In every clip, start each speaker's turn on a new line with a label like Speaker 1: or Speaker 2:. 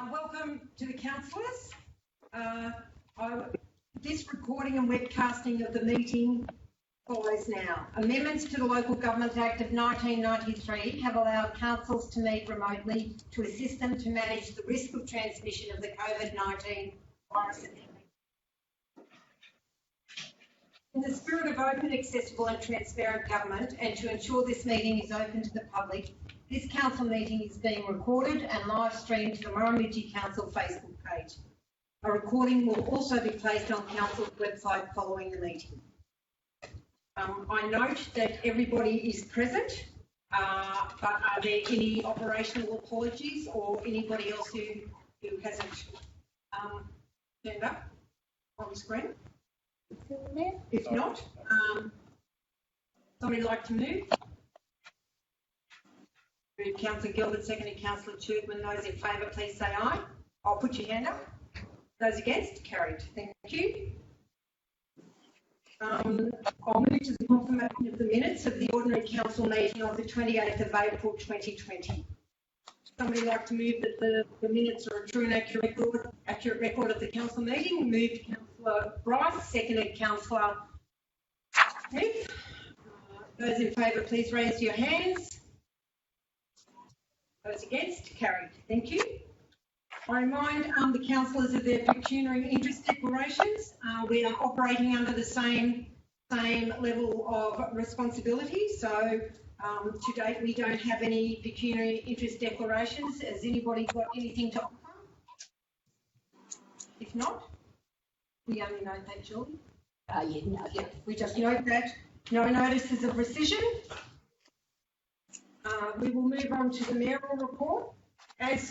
Speaker 1: Welcome to the councillors. This recording and webcasting of the meeting follows now. Amendments to the Local Government Act of 1993 have allowed councils to meet remotely to assist them to manage the risk of transmission of the COVID-19 virus. In the spirit of open, accessible and transparent government, and to ensure this meeting is open to the public, this council meeting is being recorded and live streamed to the Murrumbidgee Council Facebook page. A recording will also be placed on Council's website following the meeting. I note that everybody is present, but are there any operational apologies or anybody else who hasn't turned up on the screen? If not, somebody like to move? Councillor Gilbert, seconded Councillor Churchman. Those in favour, please say aye. I'll put your hand up. Those against? Carried. Thank you. I'll move to the confirmation of the minutes of the ordinary council meeting of the 28th of April 2020. Somebody like to move that the minutes are a true and accurate record of the council meeting? Moved Councillor Bryce, seconded Councillor Smith. Those in favour, please raise your hands. Those against? Carried. Thank you. I remind the councillors of their pecuniary interest declarations. We are operating under the same level of responsibility. So to date, we don't have any pecuniary interest declarations. Has anybody got anything to offer? If not, we only note that, Julie. Yeah, we just note that no notices of rescission. We will move on to the mayoral report. As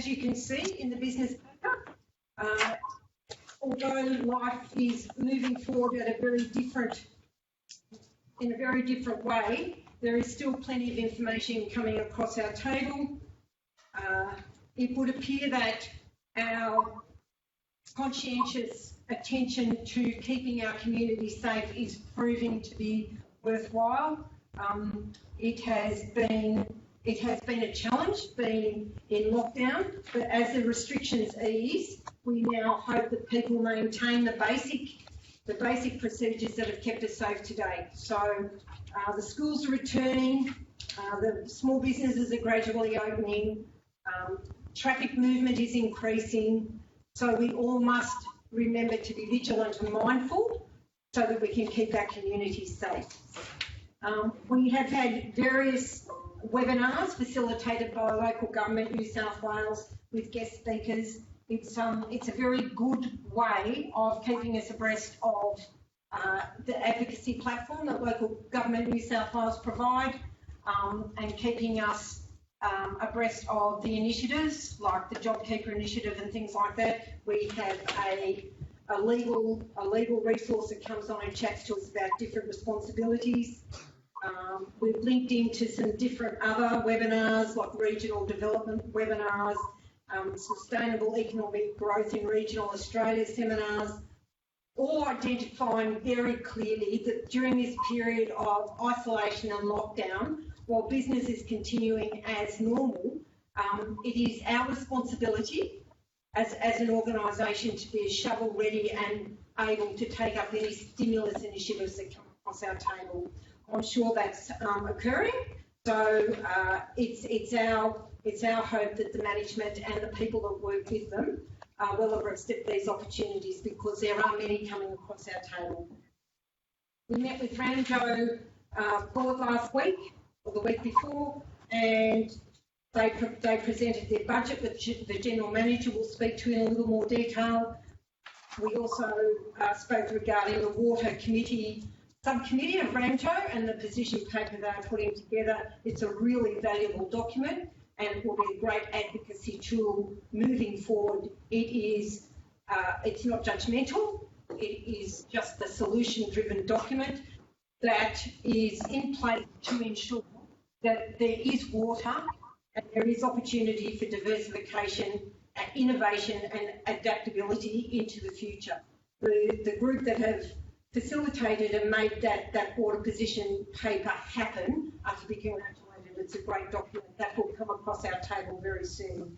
Speaker 1: you can see in the business paper, although life is moving forward in a very different way, there is still plenty of information coming across our table. It would appear that our conscientious attention to keeping our community safe is proving to be worthwhile. It has been a challenge being in lockdown, but as the restrictions ease, we now hope that people maintain the basic procedures that have kept us safe to date. So the schools are returning, the small businesses are gradually opening, traffic movement is increasing, so we all must remember to be vigilant and mindful so that we can keep our communities safe. We have had various webinars facilitated by Local Government New South Wales with guest speakers. It's a very good way of keeping us abreast of the advocacy platform that Local Government New South Wales provide, and keeping us abreast of the initiatives like the JobKeeper initiative and things like that. We have a legal resource that comes on and chats to us about different responsibilities. We've linked into some different other webinars like regional development webinars, sustainable economic growth in regional Australia seminars, all identifying very clearly that during this period of isolation and lockdown, while business is continuing as normal, it is our responsibility as an organisation to be shovel ready and able to take up any stimulus initiatives that come across our table. I'm sure that's occurring. So it's our hope that the management and the people that work with them are well abreast of these opportunities, because there are many coming across our table. We met with Ranjo Board last week or the week before, and they presented their budget, which the General Manager will speak to in a little more detail. We also spoke regarding the Water Committee Subcommittee of Ranjo and the position paper they are putting together. It's a really valuable document and it will be a great advocacy tool moving forward. It's not judgmental, it is just a solution-driven document that is in place to ensure that there is water and there is opportunity for diversification, innovation and adaptability into the future. The group that have facilitated and made that water position paper happen are to be congratulated. It's a great document that will come across our table very soon.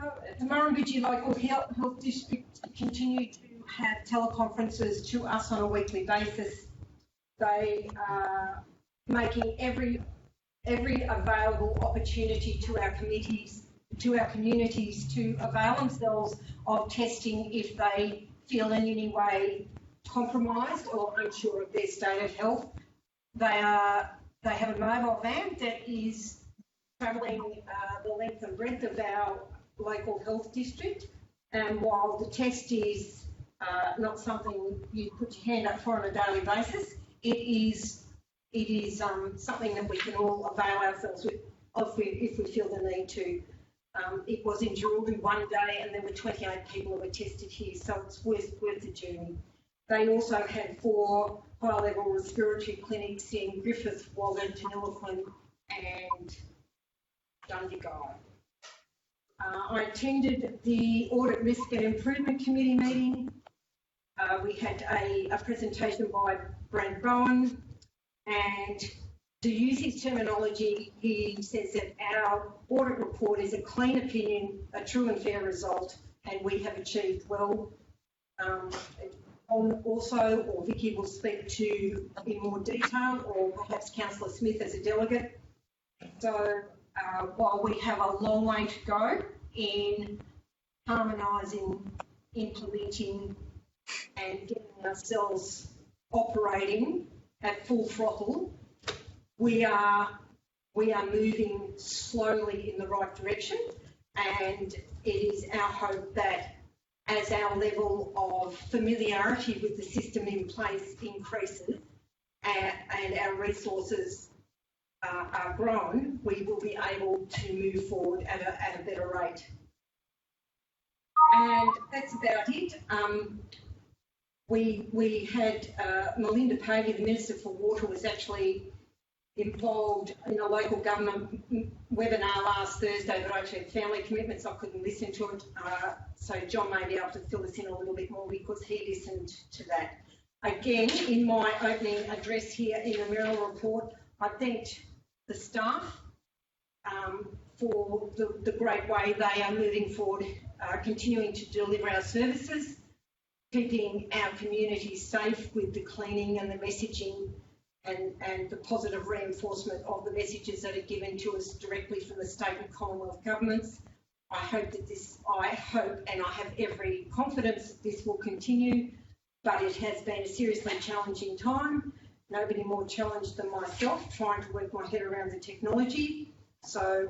Speaker 1: The Murrumbidgee Local Health District continue to have teleconferences to us on a weekly basis. They are making every available opportunity to our committees, to our communities, to avail themselves of testing if they feel in any way compromised or unsure of their state of health. They have a mobile van that is travelling the length and breadth of our local health district, and while the test is not something you put your hand up for on a daily basis, it is something that we can all avail ourselves of if we feel the need to. It was in Jerusalem one day, and there were 28 people who were tested here, so it's worth the journey. They also had 4 high-level respiratory clinics in Griffith, Walden, Tenilliquin and Dundigal. I attended the Audit Risk and Improvement Committee meeting. We had a presentation by Brad Bowen, and to use his terminology, he says that our audit report is a clean opinion, a true and fair result, and we have achieved well. Also, or Vicky will speak to in more detail, or perhaps Councillor Smith as a delegate. So while we have a long way to go in harmonising, implementing and getting ourselves operating at full throttle, we are moving slowly in the right direction, and it is our hope that as our level of familiarity with the system in place increases and our resources are grown, we will be able to move forward at a better rate. And that's about it. We had Melinda Pavey, the Minister for Water, was actually involved in a local government webinar last Thursday, but I actually had family commitments, I couldn't listen to it. So John may be able to fill us in a little bit more because he listened to that. Again, in my opening address here in the Merrill report, I thanked the staff for the great way they are moving forward, continuing to deliver our services, keeping our communities safe with the cleaning and the messaging and the positive reinforcement of the messages that are given to us directly from the state and Commonwealth governments. I hope and I have every confidence that this will continue, but it has been a seriously challenging time. Nobody more challenged than myself trying to work my head around the technology. So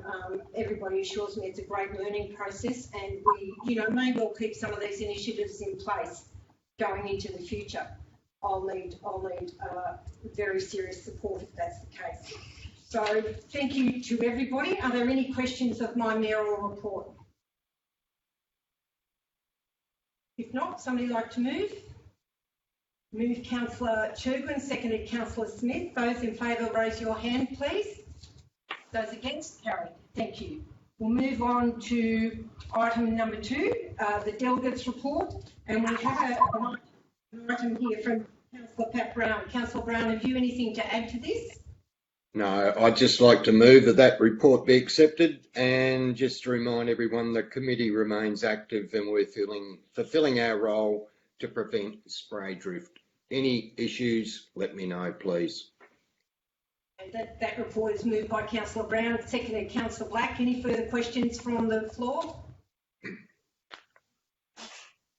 Speaker 1: everybody assures me it's a great learning process, and we, may well keep some of these initiatives in place going into the future. I'll need very serious support if that's the case. So thank you to everybody. Are there any questions of my mayoral report? If not, somebody like to move? Move Councillor Churgwin, seconded Councillor Smith. Those in favour, raise your hand, please. Those against, carried. Thank you. We'll move on to item number 2, the delegates report, and we have an item here from Councillor Pat Brown. Councillor Brown, have you anything to add to this?
Speaker 2: No, I'd just like to move that report be accepted, and just to remind everyone the committee remains active and we're fulfilling our role to prevent spray drift. Any issues, let me know, please.
Speaker 1: And that report is moved by Councillor Brown, seconded Councillor Black. Any further questions from the floor?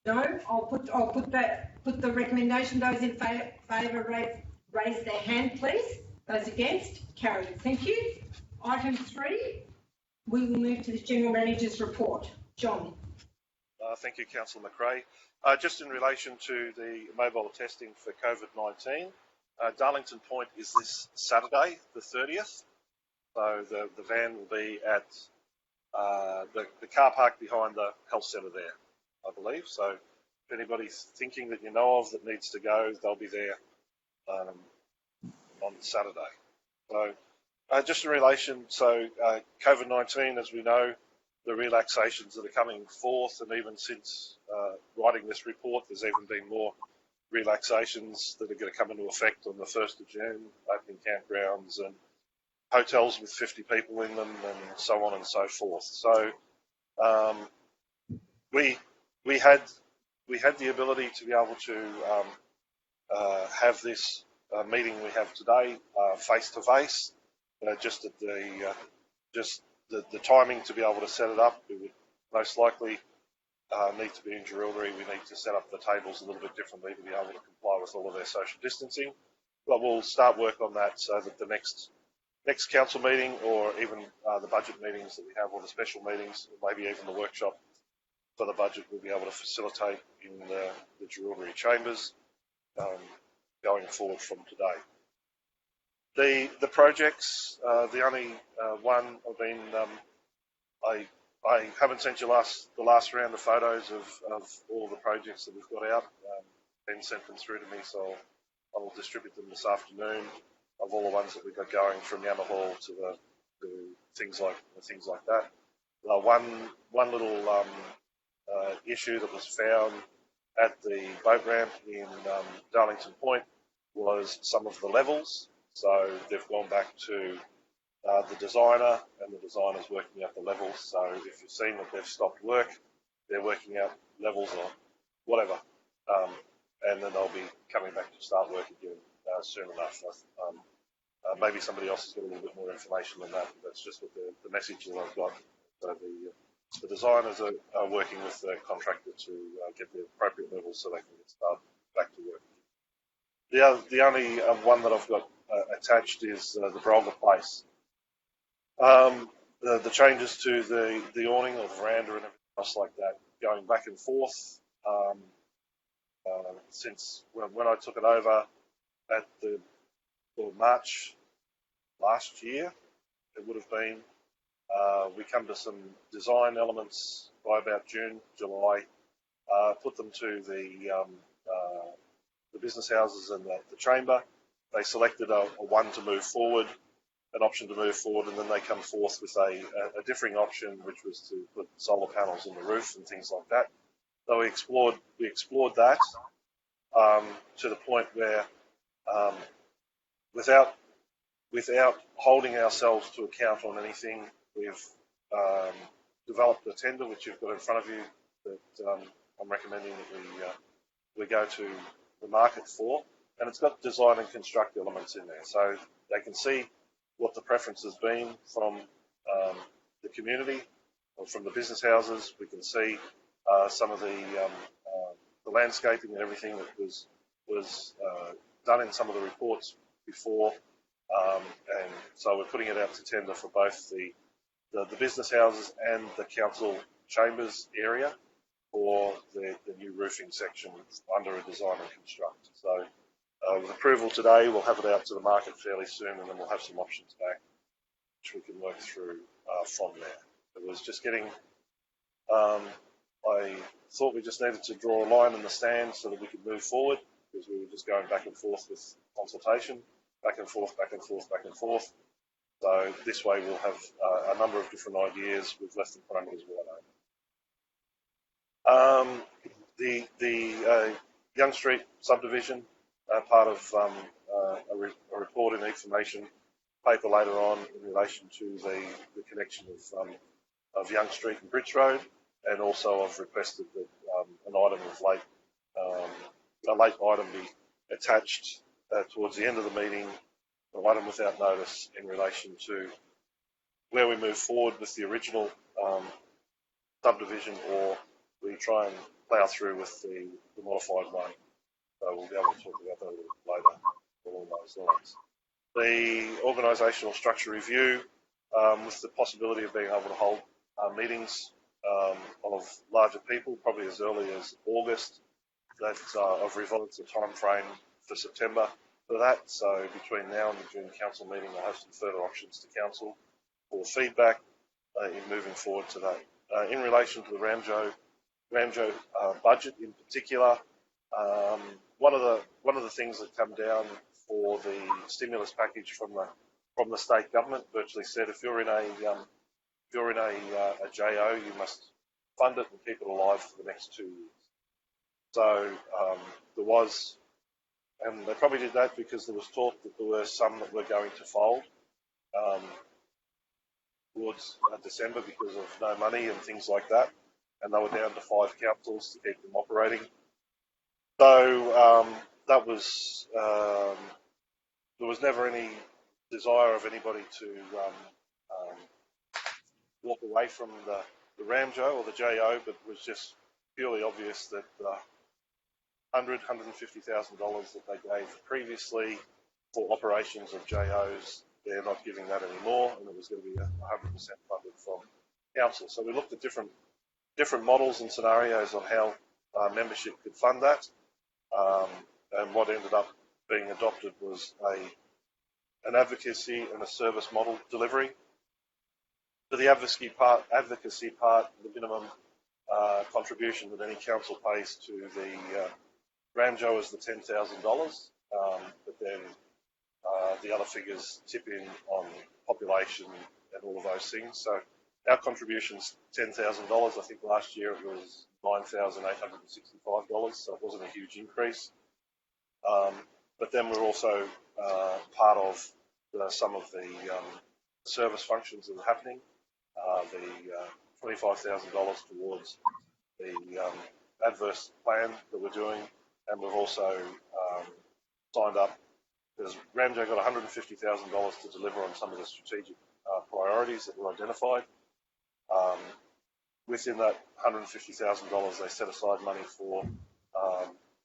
Speaker 1: No, I'll put the recommendation. Those in favour raise their hand, please. Those against, carried. Thank you. Item 3, we will move to the General Manager's report. John.
Speaker 3: Thank you, Councillor McRae. Just in relation to the mobile testing for COVID-19, Darlington Point is this Saturday, the 30th. So the van will be at the car park behind the health centre there, I believe. So if anybody's thinking that you know of that needs to go, they'll be there on Saturday. So just in relation, COVID-19, as we know, the relaxations that are coming forth, and even since writing this report, there's even been more relaxations that are going to come into effect on the 1st of June, opening campgrounds and hotels with 50 people in them and so on and so forth. So we had the ability to be able to have this meeting we have today face to face. Just at the timing to be able to set it up, we would most likely need to be in Jerilderie. We need to set up the tables a little bit differently to be able to comply with all of their social distancing. But we'll start work on that so that the next council meeting, or even the budget meetings that we have, or the special meetings, or maybe even the workshop for the budget, we'll be able to facilitate in the Jerilderie chambers going forward from today. The projects, the only one I've been, I haven't sent you the last round of photos of all the projects that we've got out. Ben sent them through to me, so I will distribute them this afternoon, of all the ones that we've got going, from Yama Hall to things like that. One little issue that was found at the boat ramp in Darlington Point was some of the levels. So they've gone back to the designer, and the designer's working out the levels. So if you've seen that they've stopped work, they're working out levels or whatever, and then they'll be coming back to start work again soon enough. Maybe somebody else has got a little bit more information than that. But that's just what the message that I've got. So the designers are working with the contractor to get the appropriate levels so they can get started back to work. The only one that I've got attached is the Brolga Place. The changes to the awning or the veranda and everything else like that, going back and forth since when I took it over at the March last year, it would have been. We come to some design elements by about June, July, put them to the business houses and the chamber. They selected a one to move forward, an option to move forward, and then they come forth with a differing option, which was to put solar panels on the roof and things like that. So we explored that to the point where, without holding ourselves to account on anything, we've developed a tender, which you've got in front of you, that I'm recommending that we go to the market for, and it's got design and construct elements in there, so they can see what the preference has been from the community or from the business houses. We can see some of the landscaping and everything that was done in some of the reports before, and so we're putting it out to tender for both the business houses and the council chambers area for the new roofing section under a design and construct. So with approval today, we'll have it out to the market fairly soon, and then we'll have some options back which we can work through from there. It was just getting, I thought we just needed to draw a line in the stand so that we could move forward, because we were just going back and forth with consultation, back and forth, back and forth, back and forth. So this way we'll have a number of different ideas with less than parameters wide open. The Young Street subdivision, part of a report in the information paper later on in relation to the connection of Young Street and Bridge Road, and also I've requested that an item of a late item be attached towards the end of the meeting, an item without notice in relation to where we move forward with the original subdivision, or we try and plough through with the modified one. So we'll be able to talk about that a little bit later along those lines. The organisational structure review, with the possibility of being able to hold meetings of larger people, probably as early as August. That I've revised the time frame for September for that. So between now and the June council meeting, I'll have some further options to council for feedback in moving forward to that. In relation to the Ramjo budget in particular, one of the things that come down for the stimulus package from the state government virtually said, if you're in a JO, you must fund it and keep it alive for the next 2 years. So there was, and they probably did that because there was talk that there were some that were going to fold towards December because of no money and things like that. and they were down to 5 councils to keep them operating. So that was there was never any desire of anybody to walk away from the RAMJO or the JO, but it was just purely obvious that $150,000 that they gave previously for operations of JOs, they're not giving that anymore, and it was going to be 100% funded from council. So we looked at different models and scenarios on how membership could fund that, and what ended up being adopted was an advocacy and a service model delivery. For the advocacy part, the minimum contribution that any council pays to the RAMJO is the $10,000, but then the other figures tip in on population and all of those things. So our contribution's $10,000. I think last year it was $9,865, so it wasn't a huge increase. But then we're also part of some of the service functions that are happening. The $25,000 towards the adverse plan that we're doing, and we've also signed up because RAMJO got $150,000 to deliver on some of the strategic priorities that were identified. Within that $150,000, they set aside money for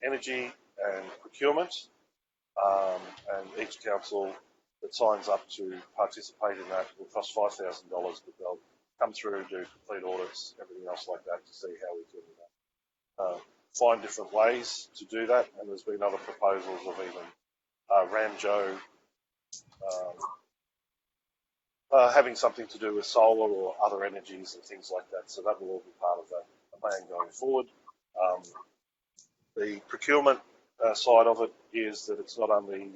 Speaker 3: energy and procurement, and each council that signs up to participate in that will cost $5,000, but they'll come through, do complete audits, everything else like that to see how we can find different ways to do that. And there's been other proposals of even RAMJO having something to do with solar or other energies and things like that. So that will all be part of the plan going forward. The procurement side of it is that it's not only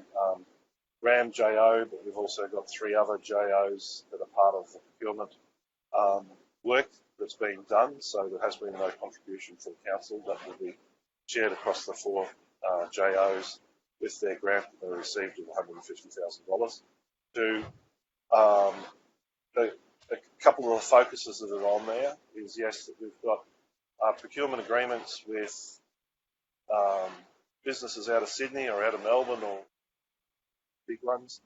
Speaker 3: RAMJO, but we've also got 3 other JOs that are part of the procurement work that's being done. So there has been no contribution from council. That will be shared across the 4 JOs with their grant that they received of $150,000. To a couple of the focuses that are on there is, yes, that we've got procurement agreements with businesses out of Sydney or out of Melbourne or big ones.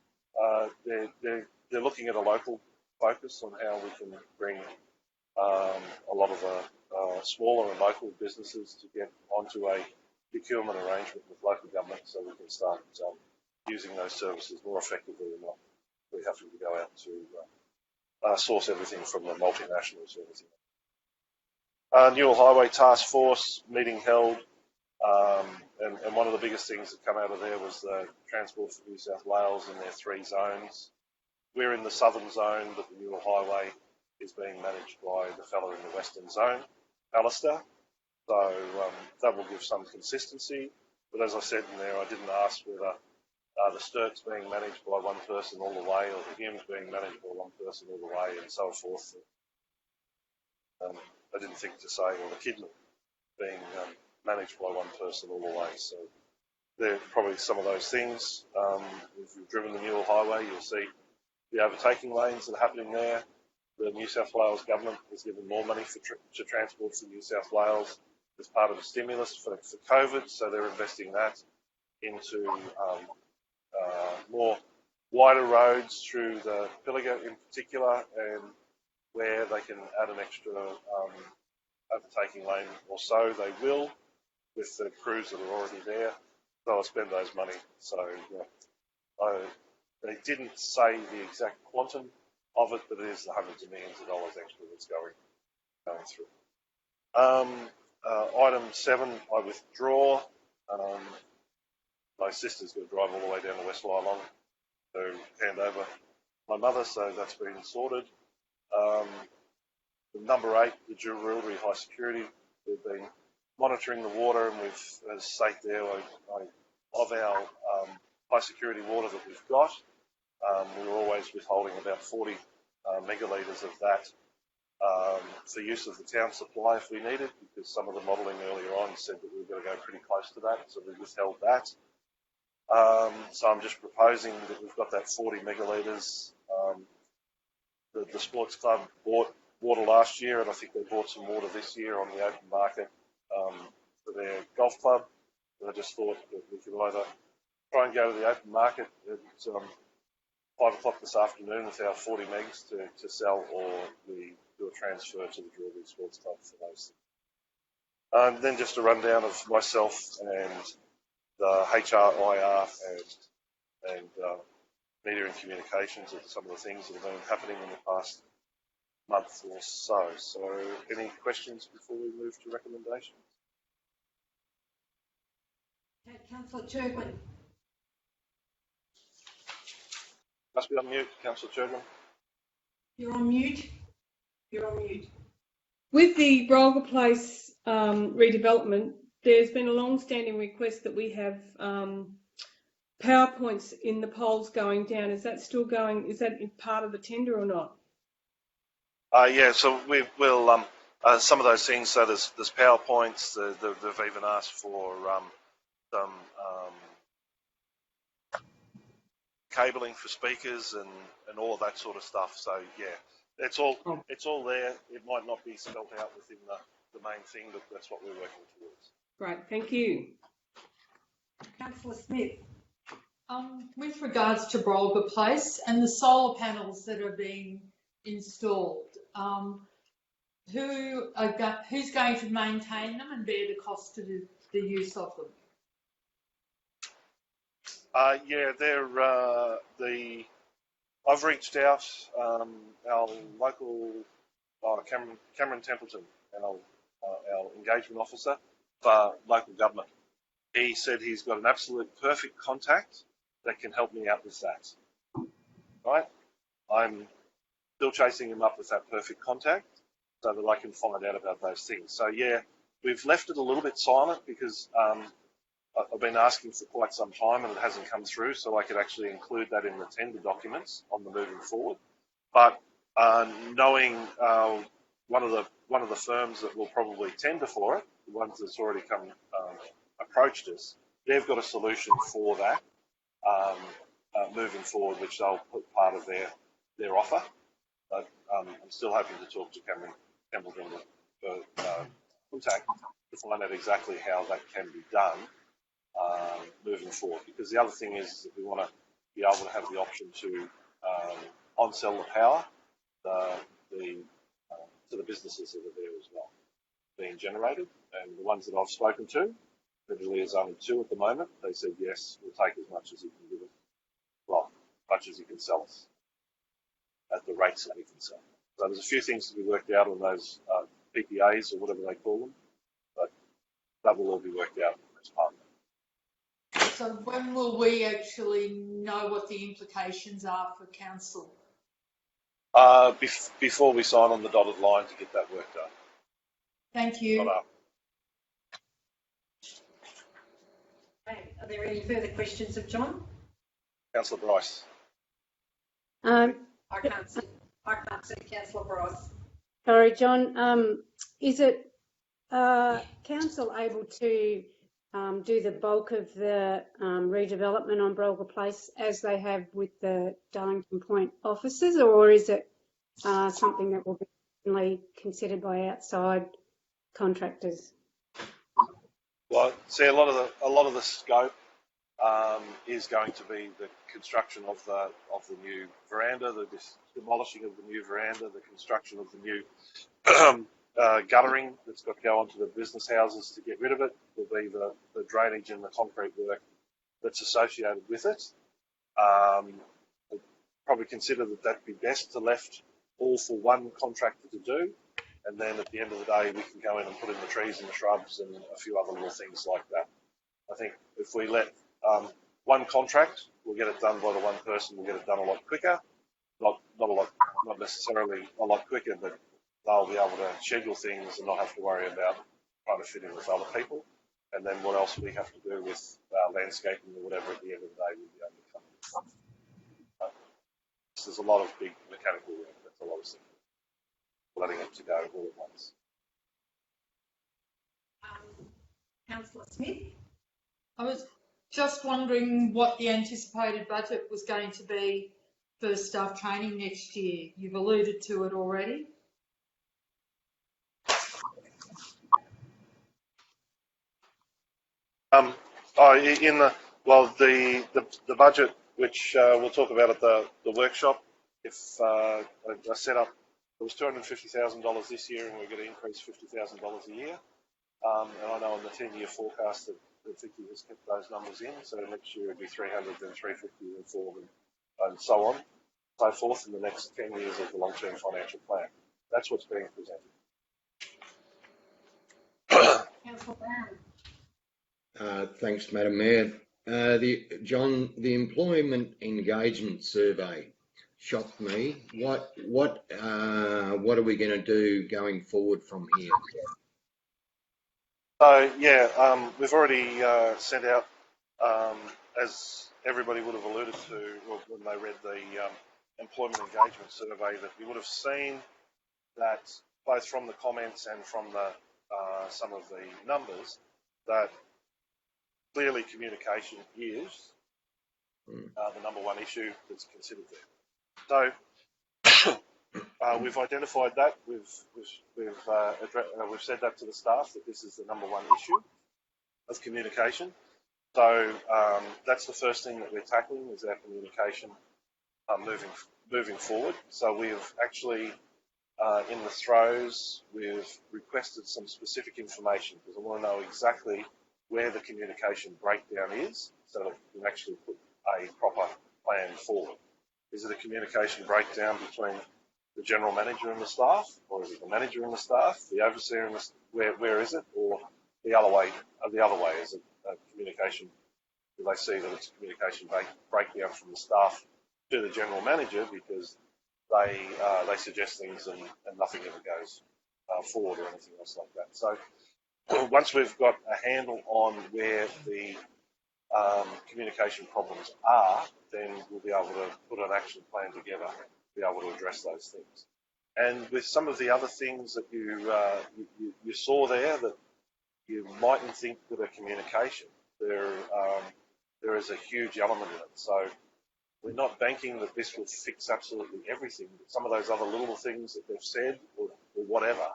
Speaker 3: They're looking at a local focus on how we can bring a lot of the smaller and local businesses to get onto a procurement arrangement with local government, so we can start using those services more effectively and not we having to go out to source everything from the multinational services. Newell Highway Task Force meeting held, and one of the biggest things that come out of there was the Transport for New South Wales in their 3 zones. We're in the southern zone, but the Newell Highway is being managed by the fellow in the western zone, Alistair. So that will give some consistency. But as I said in there, I didn't ask whether the Sturt's being managed by one person all the way, or the Hume's being managed by one person all the way, and so forth. I didn't think to say, well, the Kidman being managed by one person all the way. So there are probably some of those things. If you've driven the Newell Highway, you'll see the overtaking lanes that are happening there. The New South Wales government has given more money to Transport for New South Wales as part of a stimulus for COVID, so they're investing that into more wider roads through the Pilliga in particular, and where they can add an extra overtaking lane or so, they will, with the crews that are already there. They'll spend those money. So they didn't say the exact quantum of it, but it is the hundreds of millions of dollars extra that's going through. Item 7, I withdraw. My sister's going to drive all the way down to West Wyalong to hand over my mother, so that's been sorted. Number 8, the jewellery high security. We've been monitoring the water, and we've, as state there, of our high security water that we've got, we were always withholding about 40 megalitres of that for use of the town supply if we needed, because some of the modelling earlier on said that we were going to go pretty close to that, so we withheld that. So I'm just proposing that we've got that 40 megalitres. The sports club bought water last year, and I think they bought some water this year on the open market for their golf club. And I just thought that we could either try and go to the open market at 5 o'clock this afternoon with our 40 megs to sell, or we do a transfer to the Murrumbidgee Sports Club for those things. Then just a rundown of myself and the HR, IR, and media and communications of some of the things that have been happening in the past month or so. So any questions before we move to recommendations?
Speaker 1: Okay, Councillor Churgwin.
Speaker 3: Must be on mute, Councillor Churgwin.
Speaker 1: You're on mute. You're on mute.
Speaker 4: With the Brolga Place redevelopment, there's been a long-standing request that we have PowerPoints in the poles going down. Is that still going? Is that part of the tender or not?
Speaker 3: Yeah, so we'll some of those things. So there's PowerPoints. They've even asked for some cabling for speakers and all of that sort of stuff. So yeah, it's all there. It might not be spelled out within the main thing, but that's what we're working towards.
Speaker 4: Right, thank you.
Speaker 1: Councillor Smith.
Speaker 5: With regards to Brolga Place and the solar panels that are being installed, who's going to maintain them and bear the cost of the use of them?
Speaker 3: Yeah, I've reached out, our local, Cameron Templeton, our engagement officer for local government. He said he's got an absolute perfect contact that can help me out with that. Right? I'm still chasing him up with that perfect contact so that I can find out about those things. So yeah, we've left it a little bit silent because I've been asking for quite some time and it hasn't come through, so I could actually include that in the tender documents on the moving forward. But knowing one of the firms that will probably tender for it, the ones that's already come approached us, they've got a solution for that moving forward, which they'll put part of their offer. But I'm still hoping to talk to Cameron Templeton for contact to find out exactly how that can be done moving forward. Because the other thing is that we want to be able to have the option to on-sell the power to the businesses that are there as well, being generated. And the ones that I've spoken to, literally there's only 2 at the moment, they said yes, we'll take as much as you can give us. Well, as much as you can sell us at the rates that we can sell. So there's a few things to be worked out on those PPAs or whatever they call them, but that will all be worked out as part of it.
Speaker 5: So when will we actually know what the implications are for council?
Speaker 3: Before we sign on the dotted line to get that work done.
Speaker 5: Thank you.
Speaker 1: Okay, are there any further questions of John?
Speaker 3: Councillor Bryce.
Speaker 1: I can't see Councillor Bryce.
Speaker 6: Sorry, John. Is it council able to do the bulk of the redevelopment on Brolga Place as they have with the Darlington Point offices, or is it something that will be considered by outside contractors?
Speaker 3: Well, see, a lot of the scope is going to be the construction of the new veranda, the demolishing of the new veranda, the construction of the new guttering that's got to go onto the business houses to get rid of it. Will be the drainage and the concrete work that's associated with it. I'd probably consider that that'd be best to left all for one contractor to do. And then at the end of the day, we can go in and put in the trees and the shrubs and a few other little things like that. I think if we let one contract, we'll get it done by the one person, we'll get it done a lot quicker. Not necessarily a lot quicker, but they'll be able to schedule things and not have to worry about trying to fit in with other people. And then what else we have to do with landscaping or whatever at the end of the day, we'll be able to come in. There's a lot of big mechanical work. That's a lot of stuff. Letting it to go all at once.
Speaker 1: Councillor Smith?
Speaker 5: I was just wondering what the anticipated budget was going to be for staff training next year. You've alluded to it already.
Speaker 3: The budget, which we'll talk about at the workshop, if I set up, it was $250,000 this year, and we're going to increase $50,000 a year. And I know on the 10-year forecast that Vicky has kept those numbers in, so next year it'll be 300, then 350, then 400, and so on, so forth in the next 10 years of the long-term financial plan. That's what's being presented.
Speaker 1: Councillor Brown.
Speaker 2: Thanks, Madam Mayor. John, the employment engagement survey shocked me. What are we going to do going forward from here?
Speaker 3: So yeah, we've already sent out, as everybody would have alluded to when they read the employment engagement survey, that you would have seen that both from the comments and from the some of the numbers, that clearly communication is the number one issue that's considered there. So we've identified that. We've said that to the staff, that this is the number one issue of communication. So that's the first thing that we're tackling, is our communication moving forward. So we've actually in the throes, we've requested some specific information, because I want to know exactly where the communication breakdown is, so that we can actually put a proper plan forward. Is it a communication breakdown between the general manager and the staff, or is it the manager and the staff, the overseer and the, where is it, or the other way? Is it a communication? Do they see that it's a communication breakdown from the staff to the general manager because they suggest things and nothing ever goes forward or anything else like that? So once we've got a handle on where the communication problems are, then we'll be able to put an action plan together to be able to address those things. And with some of the other things that you saw there that you mightn't think that are communication, there is a huge element in it. So we're not banking that this will fix absolutely everything, but some of those other little things that they've said or whatever,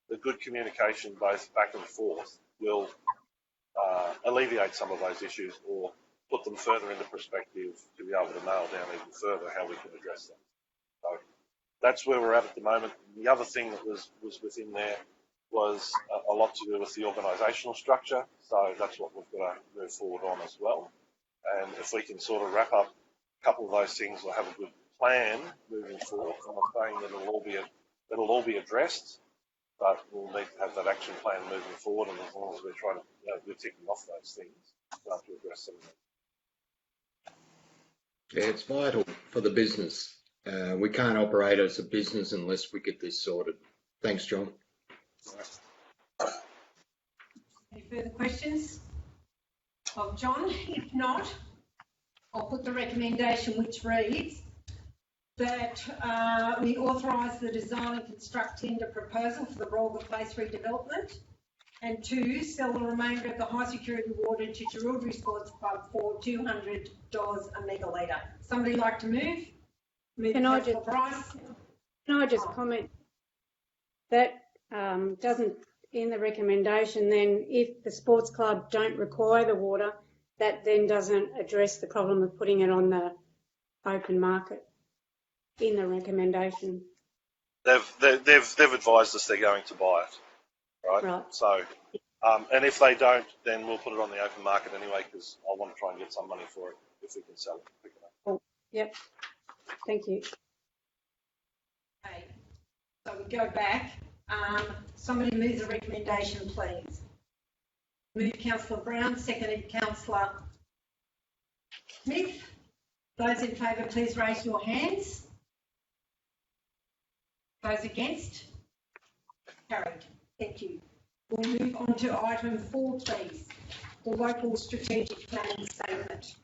Speaker 3: the good communication both back and forth will alleviate some of those issues, or put them further into perspective to be able to nail down even further how we can address them. So that's where we're at the moment. The other thing that was within there was a lot to do with the organisational structure. So that's what we've got to move forward on as well. And if we can sort of wrap up a couple of those things, we'll have a good plan moving forward. I'm not saying that it'll all be addressed, but we'll need to have that action plan moving forward. And as long as we're trying to, we're ticking off those things, we'll have to address them.
Speaker 2: Yeah, it's vital for the business. We can't operate as a business unless we get this sorted. Thanks, John.
Speaker 1: Any further questions of John? If not, I'll put the recommendation, which reads that we authorise the design and construct tender proposal for the Brolga Place redevelopment, and 2, sell the remainder of the high security water to Jerilderie Sports Club for $200 a megalitre. Somebody like to move?
Speaker 6: Can I just comment that doesn't, in the recommendation, then if the sports club don't require the water, that then doesn't address the problem of putting it on the open market in the recommendation.
Speaker 3: They've advised us they're going to buy it, right? So, and if they don't, then we'll put it on the open market anyway, because I want to try and get some money for it if we can sell it quick enough.
Speaker 6: Oh, yep. Thank you.
Speaker 1: Okay, so we go back. Somebody move the recommendation, please. Move Councillor Brown, seconded Councillor Smith. Those in favour, please raise your hands. Those against? Carried. Thank you. We'll move on to item 4, please. The local strategic planning statement.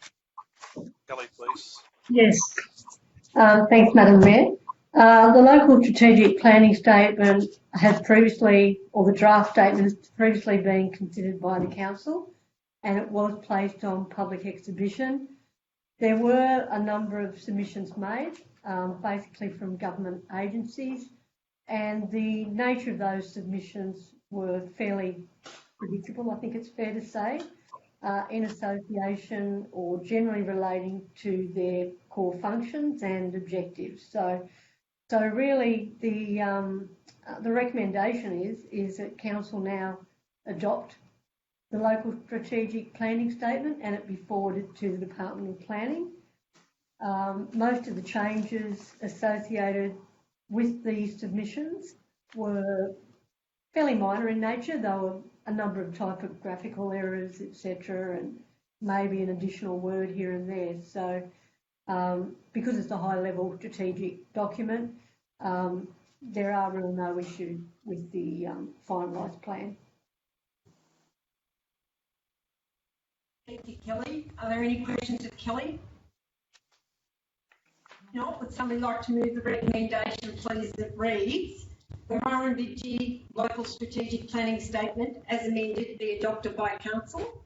Speaker 3: Kelly, please.
Speaker 7: Yes. Thanks, Madam Mayor. The local strategic planning statement has previously, or the draft statement has previously been considered by the council, and it was placed on public exhibition. There were a number of submissions made, basically from government agencies, and the nature of those submissions were fairly predictable, I think it's fair to say. in association or generally relating to their core functions and objectives. So really the recommendation is that council now adopt the local strategic planning statement and it be forwarded to the Department of Planning. Most of the changes associated with these submissions were fairly minor in nature. There were a number of typographical errors, etc., and maybe an additional word here and there. So because it's a high-level strategic document, there are really no issues with the finalised plan.
Speaker 1: Thank you, Kelly. Are there any questions of Kelly? No, would somebody like to move the recommendation, please, that reads, the Murrumbidgee Local Strategic Planning Statement as amended be adopted by Council.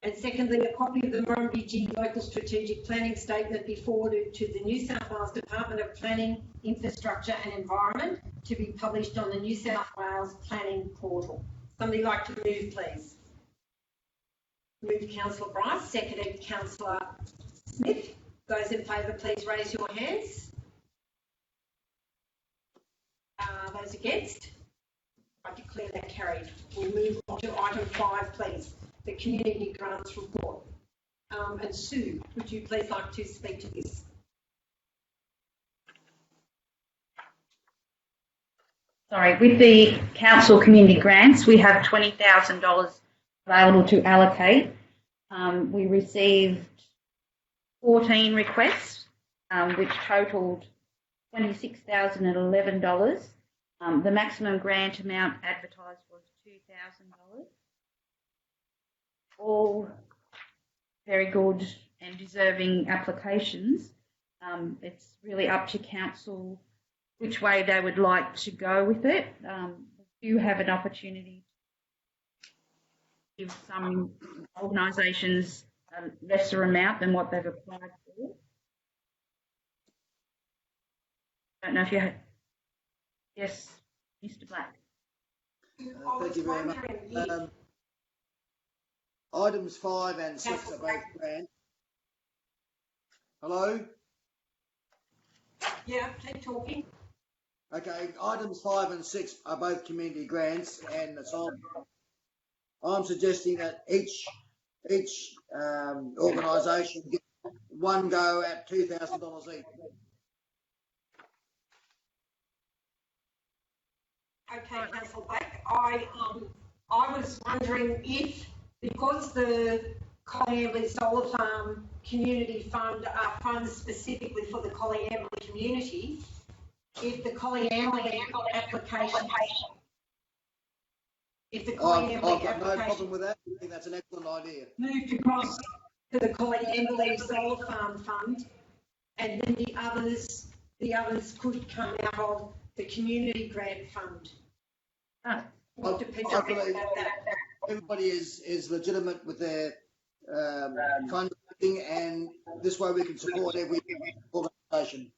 Speaker 1: And secondly, a copy of the Murrumbidgee Local Strategic Planning Statement be forwarded to the New South Wales Department of Planning, Infrastructure and Environment to be published on the New South Wales Planning Portal. Somebody like to move, please? Moved Councillor Bryce, seconded Councillor Smith. Those in favour, please raise your hands. Those against? I declare that carried. We'll move on to item 5, please, the Community Grants Report. And Sue, would you please like to speak to this?
Speaker 8: Sorry, with the council community grants, we have $20,000 available to allocate. We received 14 requests, which totalled $26,011. The maximum grant amount advertised was $2,000. All very good and deserving applications. It's really up to council which way they would like to go with it. We do have an opportunity to give some organisations a lesser amount than what they've applied for. I don't know if you had... Yes, Mr. Black.
Speaker 9: Thank you very much. Items 5 and 6 are both grants. Hello?
Speaker 1: Yeah, keep talking.
Speaker 9: Okay, items 5 and 6 are both community grants, and so I'm suggesting that each organisation get one go at $2,000 each.
Speaker 1: Okay, Councillor Black. I was wondering if, because the Collyambley Solar Farm Community Fund are funds specifically for the Collyambley community, if the Collyambley application,
Speaker 9: I've got no problem with that. I think that's an excellent idea.
Speaker 1: Moved across to the Collyambley Solar Farm Fund, and then the others could come out of the Community Grant Fund. What do people think about that?
Speaker 9: Everybody is legitimate with their funding, and this way we can support every organisation.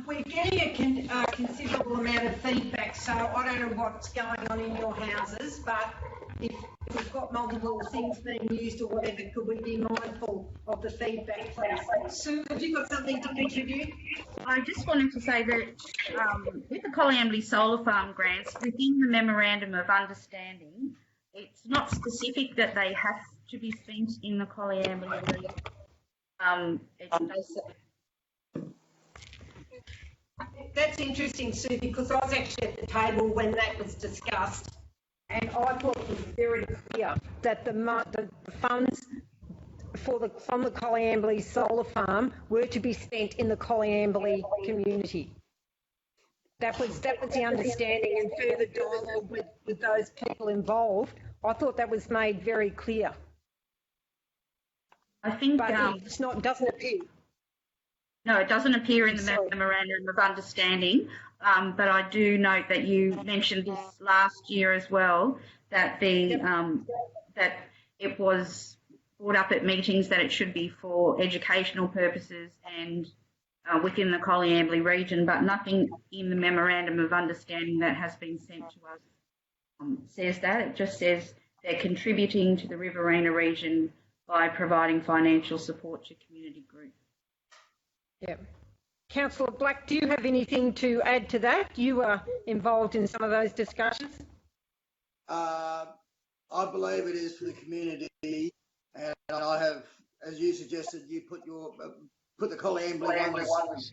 Speaker 1: We're getting a considerable amount of feedback, so I don't know what's going on in your houses, but if we've got multiple things being used or whatever, could we be mindful of the feedback, please? Sue, have you got something to contribute?
Speaker 8: I just wanted to say that with the Collyambley Solar Farm grants, within the Memorandum of Understanding, it's not specific that they have to be spent in the Collyambley region.
Speaker 1: That's interesting, Sue, because I was actually at the table when that was discussed, and I thought it was very clear that the funds from the Collyambley Solar Farm were to be spent in the Collyambley community. That was the understanding, and further dialogue with those people involved, I thought that was made very clear.
Speaker 8: I think,
Speaker 1: but it's not. Doesn't appear.
Speaker 8: No, it doesn't appear in the Memorandum of Understanding, but I do note that you mentioned this last year as well, that that it was brought up at meetings that it should be for educational purposes and within the Collyambley region, but nothing in the Memorandum of Understanding that has been sent to us says that. It just says they're contributing to the Riverina region by providing financial support to community groups.
Speaker 1: Yeah. Councillor Black, do you have anything to add to that? You were involved in some of those discussions.
Speaker 9: I believe it is for the community, and I have, as you suggested, you put the Coleambally ones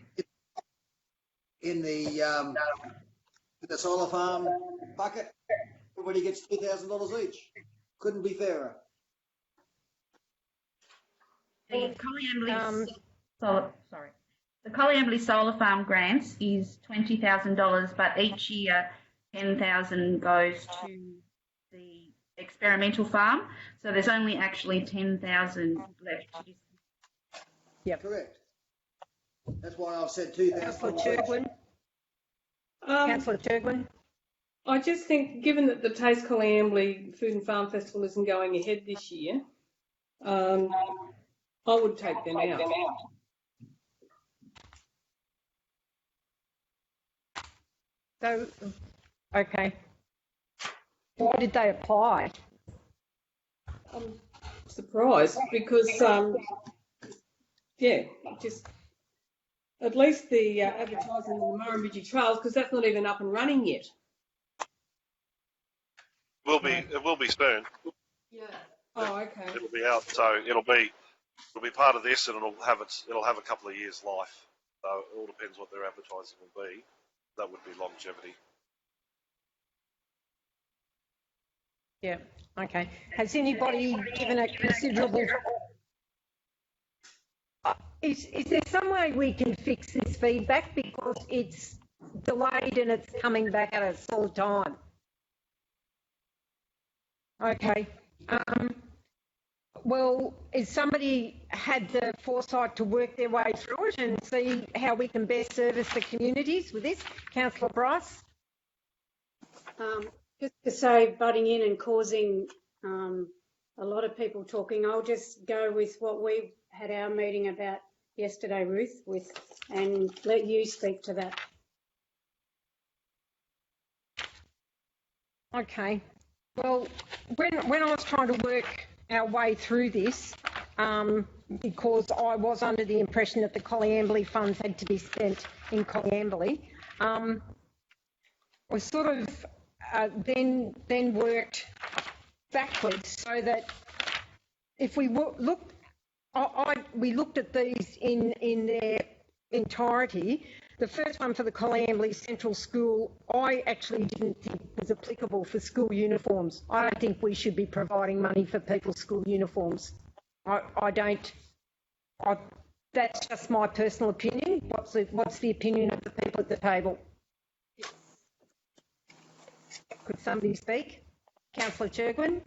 Speaker 9: in the solar farm bucket. Everybody gets $2,000 each. Couldn't be fairer.
Speaker 8: The Coleambally Solar Farm grants is $20,000, but each year $10,000 goes to the experimental farm. So there's only actually $10,000 left.
Speaker 1: Yep.
Speaker 9: Correct. That's why I've said $2,000.
Speaker 1: Councillor Turgwin.
Speaker 4: I just think, given that the Taste Coleambally Food and Farm Festival isn't going ahead this year, I would take them out.
Speaker 1: So, okay. Why did they apply?
Speaker 4: I'm surprised because, just at least the advertising in the Murrumbidgee Trails, because that's not even up and running yet.
Speaker 3: It will be soon.
Speaker 5: Yeah.
Speaker 4: Oh, okay.
Speaker 3: It'll be out, so it'll be part of this, and it'll have a couple of years' life. So it all depends what their advertising will be. That would be longevity.
Speaker 1: Yeah, okay. Has anybody given a considerable... Is there some way we can fix this feedback, because it's delayed and it's coming back at us all the time? Okay. Well, has somebody had the foresight to work their way through it and see how we can best service the communities with this? Councillor Bryce?
Speaker 6: Just to say, butting in and causing a lot of people talking, I'll just go with what we had our meeting about yesterday, Ruth, and let you speak to that.
Speaker 1: Okay. Well, when I was trying to work our way through this, because I was under the impression that the Coleambally funds had to be spent in Coleambally, we sort of then worked backwards, so that if we looked, we looked at these in their entirety. The first one for the Coleambally Central School, I actually didn't think was applicable for school uniforms. I don't think we should be providing money for people's school uniforms. I don't. That's just my personal opinion. What's the opinion of the people at the table? Could somebody speak? Councillor Turgwin?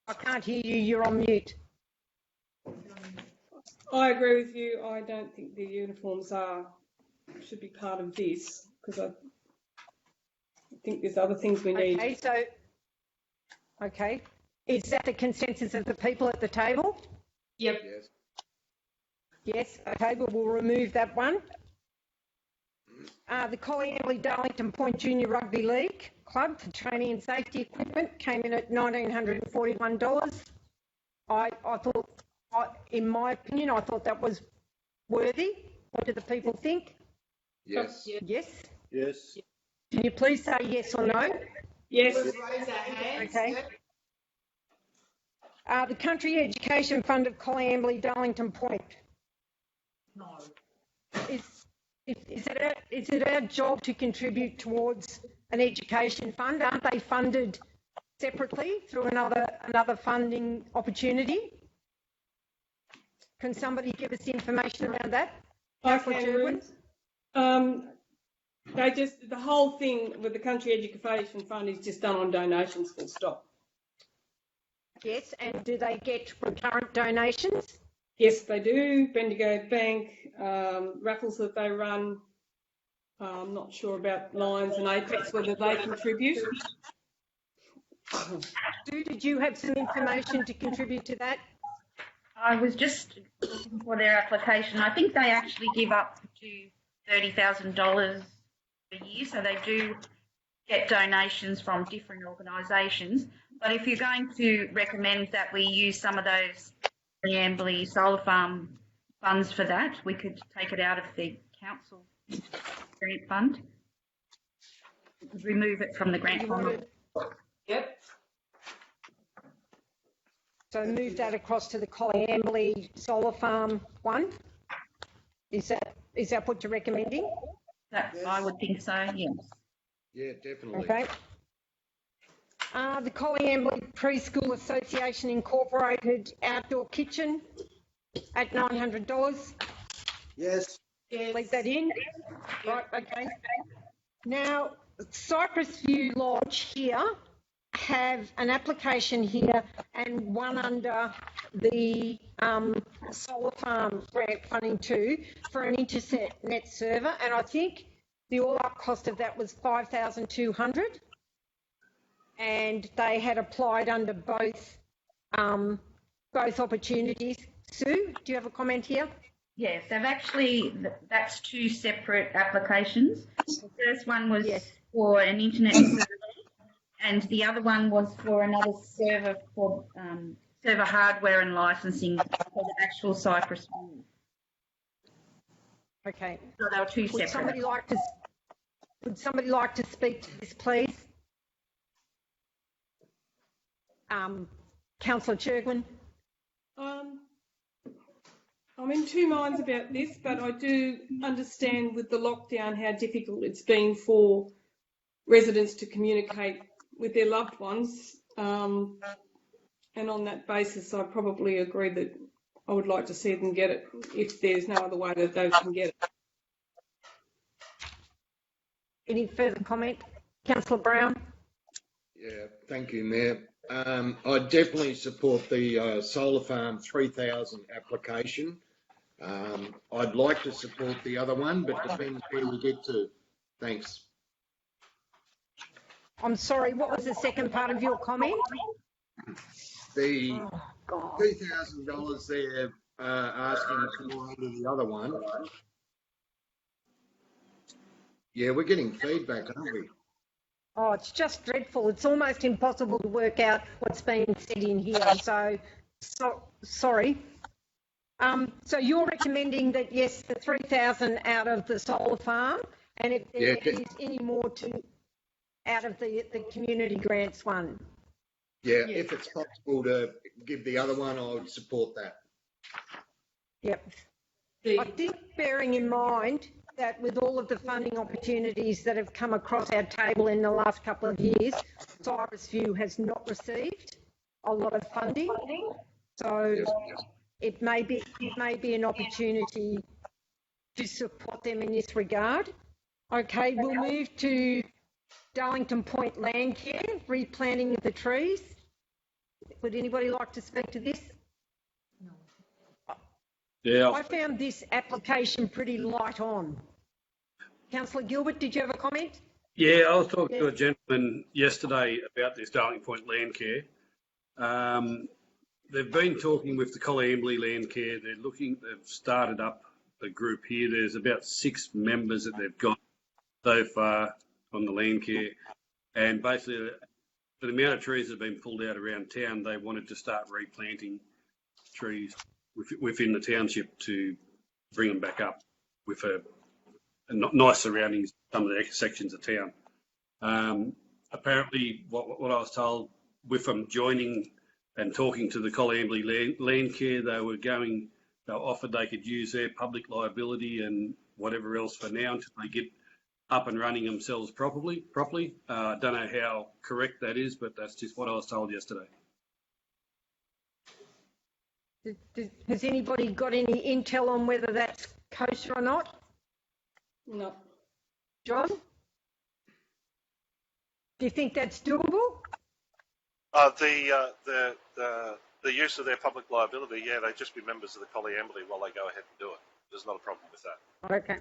Speaker 1: I can't hear you. You're on mute.
Speaker 4: I agree with you. I don't think the uniforms should be part of this, because I think there's other things we need.
Speaker 1: Okay. Is that the consensus of the people at the table?
Speaker 5: Yep.
Speaker 9: Yes.
Speaker 1: Yes. Okay, we'll remove that one. The Coleambally Darlington Point Junior Rugby League Club for training and safety equipment came in at $1,941. I thought, in my opinion, I thought that was worthy. What do the people think?
Speaker 9: Yes.
Speaker 1: Yes?
Speaker 9: Yes.
Speaker 1: Can you please say yes or no?
Speaker 4: Yes.
Speaker 5: Raise our hands.
Speaker 1: Okay. The Country Education Fund of Coleambally Darlington Point.
Speaker 5: No.
Speaker 1: Is it our job to contribute towards an education fund? Aren't they funded separately through another funding opportunity? Can somebody give us information around that?
Speaker 4: Okay, the whole thing with the Country Education Fund is just done on donations, full stop.
Speaker 1: Yes, and do they get recurrent donations?
Speaker 4: Yes, they do. Bendigo Bank, raffles that they run. I'm not sure about Lions and Apex, whether they contribute.
Speaker 1: Did you have some information to contribute to that?
Speaker 8: I was just looking for their application. I think they actually give up to $30,000 a year, so they do get donations from different organisations. But if you're going to recommend that we use some of those Preambly solar farm funds for that, we could take it out of the council grant fund. Remove it from the grant fund.
Speaker 4: Yep.
Speaker 1: So move that across to the Colliambley solar farm one. Is that what you're recommending?
Speaker 8: That, I would think so, yes.
Speaker 2: Yeah, definitely.
Speaker 1: Okay. The Colliambley Preschool Association Incorporated outdoor kitchen at $900.
Speaker 9: Yes.
Speaker 1: Leave that in. Right, okay. Now, Cypress View Lodge here have an application here and one under the solar farm grant funding too for an internet server, and I think the all-up cost of that was $5,200, and they had applied under both opportunities. Sue, do you have a comment here?
Speaker 8: Yes, they've actually, that's two separate applications. The first one was for an internet server, and the other one was for another server for server hardware and licensing for the actual Cypress View.
Speaker 1: Okay.
Speaker 8: So they were two separate.
Speaker 1: Would somebody like to speak to this, please? Councillor Churgwin.
Speaker 4: I'm in two minds about this, but I do understand with the lockdown how difficult it's been for residents to communicate with their loved ones. And on that basis, I probably agree that I would like to see them get it if there's no other way that they can get it.
Speaker 1: Any further comment? Councillor Brown?
Speaker 2: Yeah, thank you, Mayor. I definitely support the solar farm 3,000 application. I'd like to support the other one, but depends where we get to. Thanks.
Speaker 1: I'm sorry, what was the second part of your comment?
Speaker 2: The $2,000 they're asking for under the other one. Yeah, we're getting feedback, aren't we?
Speaker 1: Oh, it's just dreadful. It's almost impossible to work out what's being said in here. So sorry. So you're recommending that, yes, the 3,000 out of the solar farm, and if there is any more out of the community grants one?
Speaker 2: Yeah, if it's possible to give the other one, I would support that.
Speaker 1: Yep. I think bearing in mind that with all of the funding opportunities that have come across our table in the last couple of years, Cypress View has not received a lot of funding. So it may be an opportunity to support them in this regard. Okay, we'll move to Darlington Point Land Care, replanting of the trees. Would anybody like to speak to this?
Speaker 10: Yeah.
Speaker 1: I found this application pretty light on. Councillor Gilbert, did you have a comment?
Speaker 10: Yeah, I was talking to a gentleman yesterday about this Darling Point Land Care. They've been talking with the Colliambley Land Care. They've started up a group here. There's about 6 members that they've got so far on the land care. And basically, for the amount of trees that have been pulled out around town, they wanted to start replanting trees within the township to bring them back up with a nice surroundings, some of the sections of town. Apparently, what I was told, with them joining and talking to the Colliambley Land Care, they were offered they could use their public liability and whatever else for now until they get up and running themselves properly. I don't know how correct that is, but that's just what I was told yesterday.
Speaker 1: Has anybody got any intel on whether that's kosher or not?
Speaker 4: No.
Speaker 1: John? Do you think that's doable?
Speaker 3: The use of their public liability, yeah, they'd just be members of the Colliambley while they go ahead and do it. There's not a problem with that.
Speaker 1: Okay.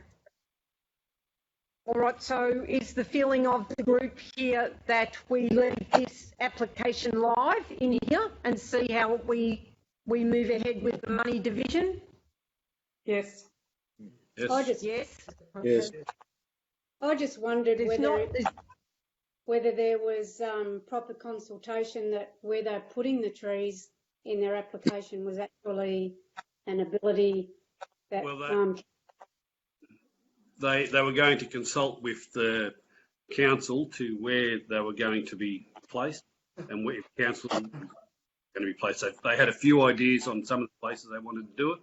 Speaker 1: All right, so is the feeling of the group here that we leave this application live in here and see how we move ahead with the money division?
Speaker 4: Yes.
Speaker 6: Yes.
Speaker 1: Yes.
Speaker 2: Yes.
Speaker 6: I just wondered whether whether there was proper consultation that where they're putting the trees in their application was actually an ability that.
Speaker 10: Well, they were going to consult with the council to where they were going to be placed and where council was going to be placed. So they had a few ideas on some of the places they wanted to do it,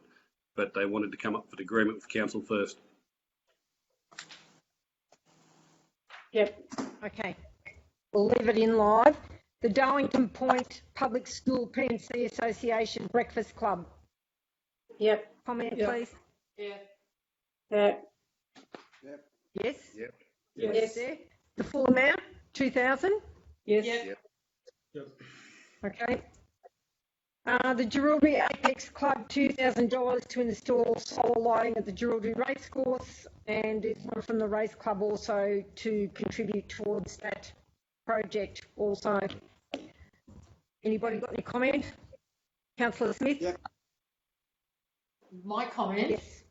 Speaker 10: but they wanted to come up with agreement with council first.
Speaker 6: Yep.
Speaker 1: Okay, we'll leave it in live. The Darlington Point Public School P&C Association Breakfast Club.
Speaker 6: Yep.
Speaker 1: Comment,
Speaker 4: Yep.
Speaker 1: please.
Speaker 5: Yeah.
Speaker 6: Yeah.
Speaker 1: Yes?
Speaker 2: Yep.
Speaker 6: Yes.
Speaker 1: There. The full amount, 2,000?
Speaker 6: Yes.
Speaker 5: Yep.
Speaker 1: Okay. The Jerilderie Apex Club, $2,000 to install solar lighting at the Jerilderie Racecourse, and there's one from the race club also to contribute towards that project also. Anybody got any comment? Councillor Smith?
Speaker 9: Yep.
Speaker 5: My comment.
Speaker 1: Yes.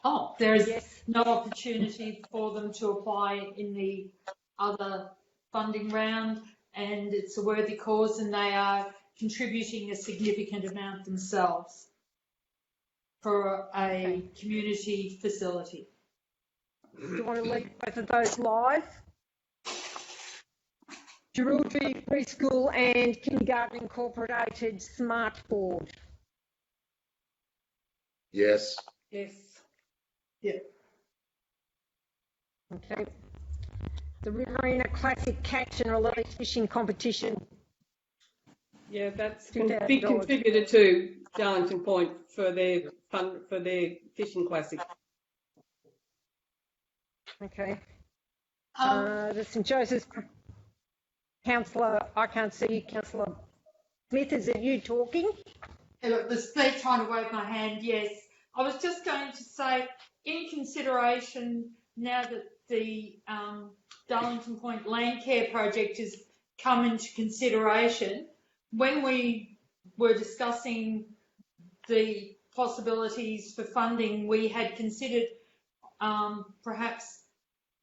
Speaker 5: Oh, there is
Speaker 1: Yes.
Speaker 5: no opportunity for them to apply in the other funding round, and it's a worthy cause, and they are contributing a significant amount themselves for a community facility.
Speaker 1: Do you want to leave both of those live? Jerilderie Preschool and Kindergarten Incorporated Smart Board.
Speaker 2: Yes.
Speaker 4: Yes.
Speaker 1: Okay. The Riverina Classic Catch and Release Fishing Competition.
Speaker 4: Yeah, that's a
Speaker 1: $2,000.
Speaker 4: big contributor to Darlington Point for their fund for their fishing classic.
Speaker 1: Okay.
Speaker 5: Um,
Speaker 1: The St Joseph's Councillor, I can't see you, Councillor Smith, is it you talking?
Speaker 5: It was me trying to wave my hand, yes. I was just going to say, in consideration, now that the Darlington Point Land Care Project has come into consideration, when we were discussing the possibilities for funding, we had considered perhaps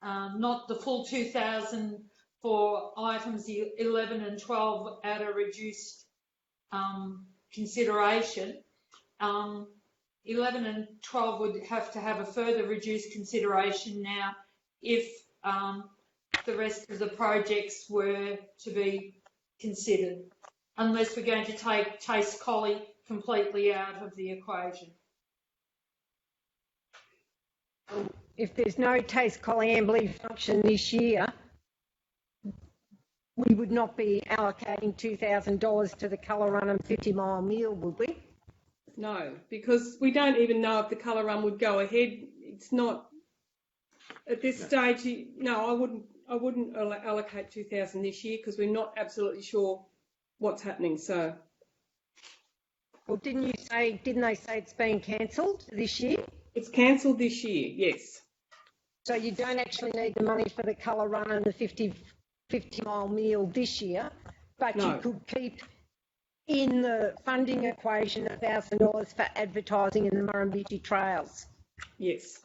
Speaker 5: not the full 2,000 for items 11 and 12 at a reduced consideration. 11 and 12 would have to have a further reduced consideration now if the rest of the projects were to be considered, unless we're going to take Taste Collie completely out of the equation.
Speaker 1: If there's no Taste Colliambly function this year, we would not be allocating $2,000 to the Colour Run and 50 Mile Meal, would we?
Speaker 4: No, because we don't even know if the colour run would go ahead. It's not at this stage. No, I wouldn't allocate 2,000 this year because we're not absolutely sure what's happening. So,
Speaker 1: Well, didn't they say it's been cancelled this year?
Speaker 4: it's cancelled this year. Yes.
Speaker 1: So you don't actually need the money for the Colour Run and the 50 Mile Meal this year, but
Speaker 4: No.
Speaker 1: you could keep in the funding equation $1,000 for advertising in the Murrumbidgee trails.
Speaker 4: Yes.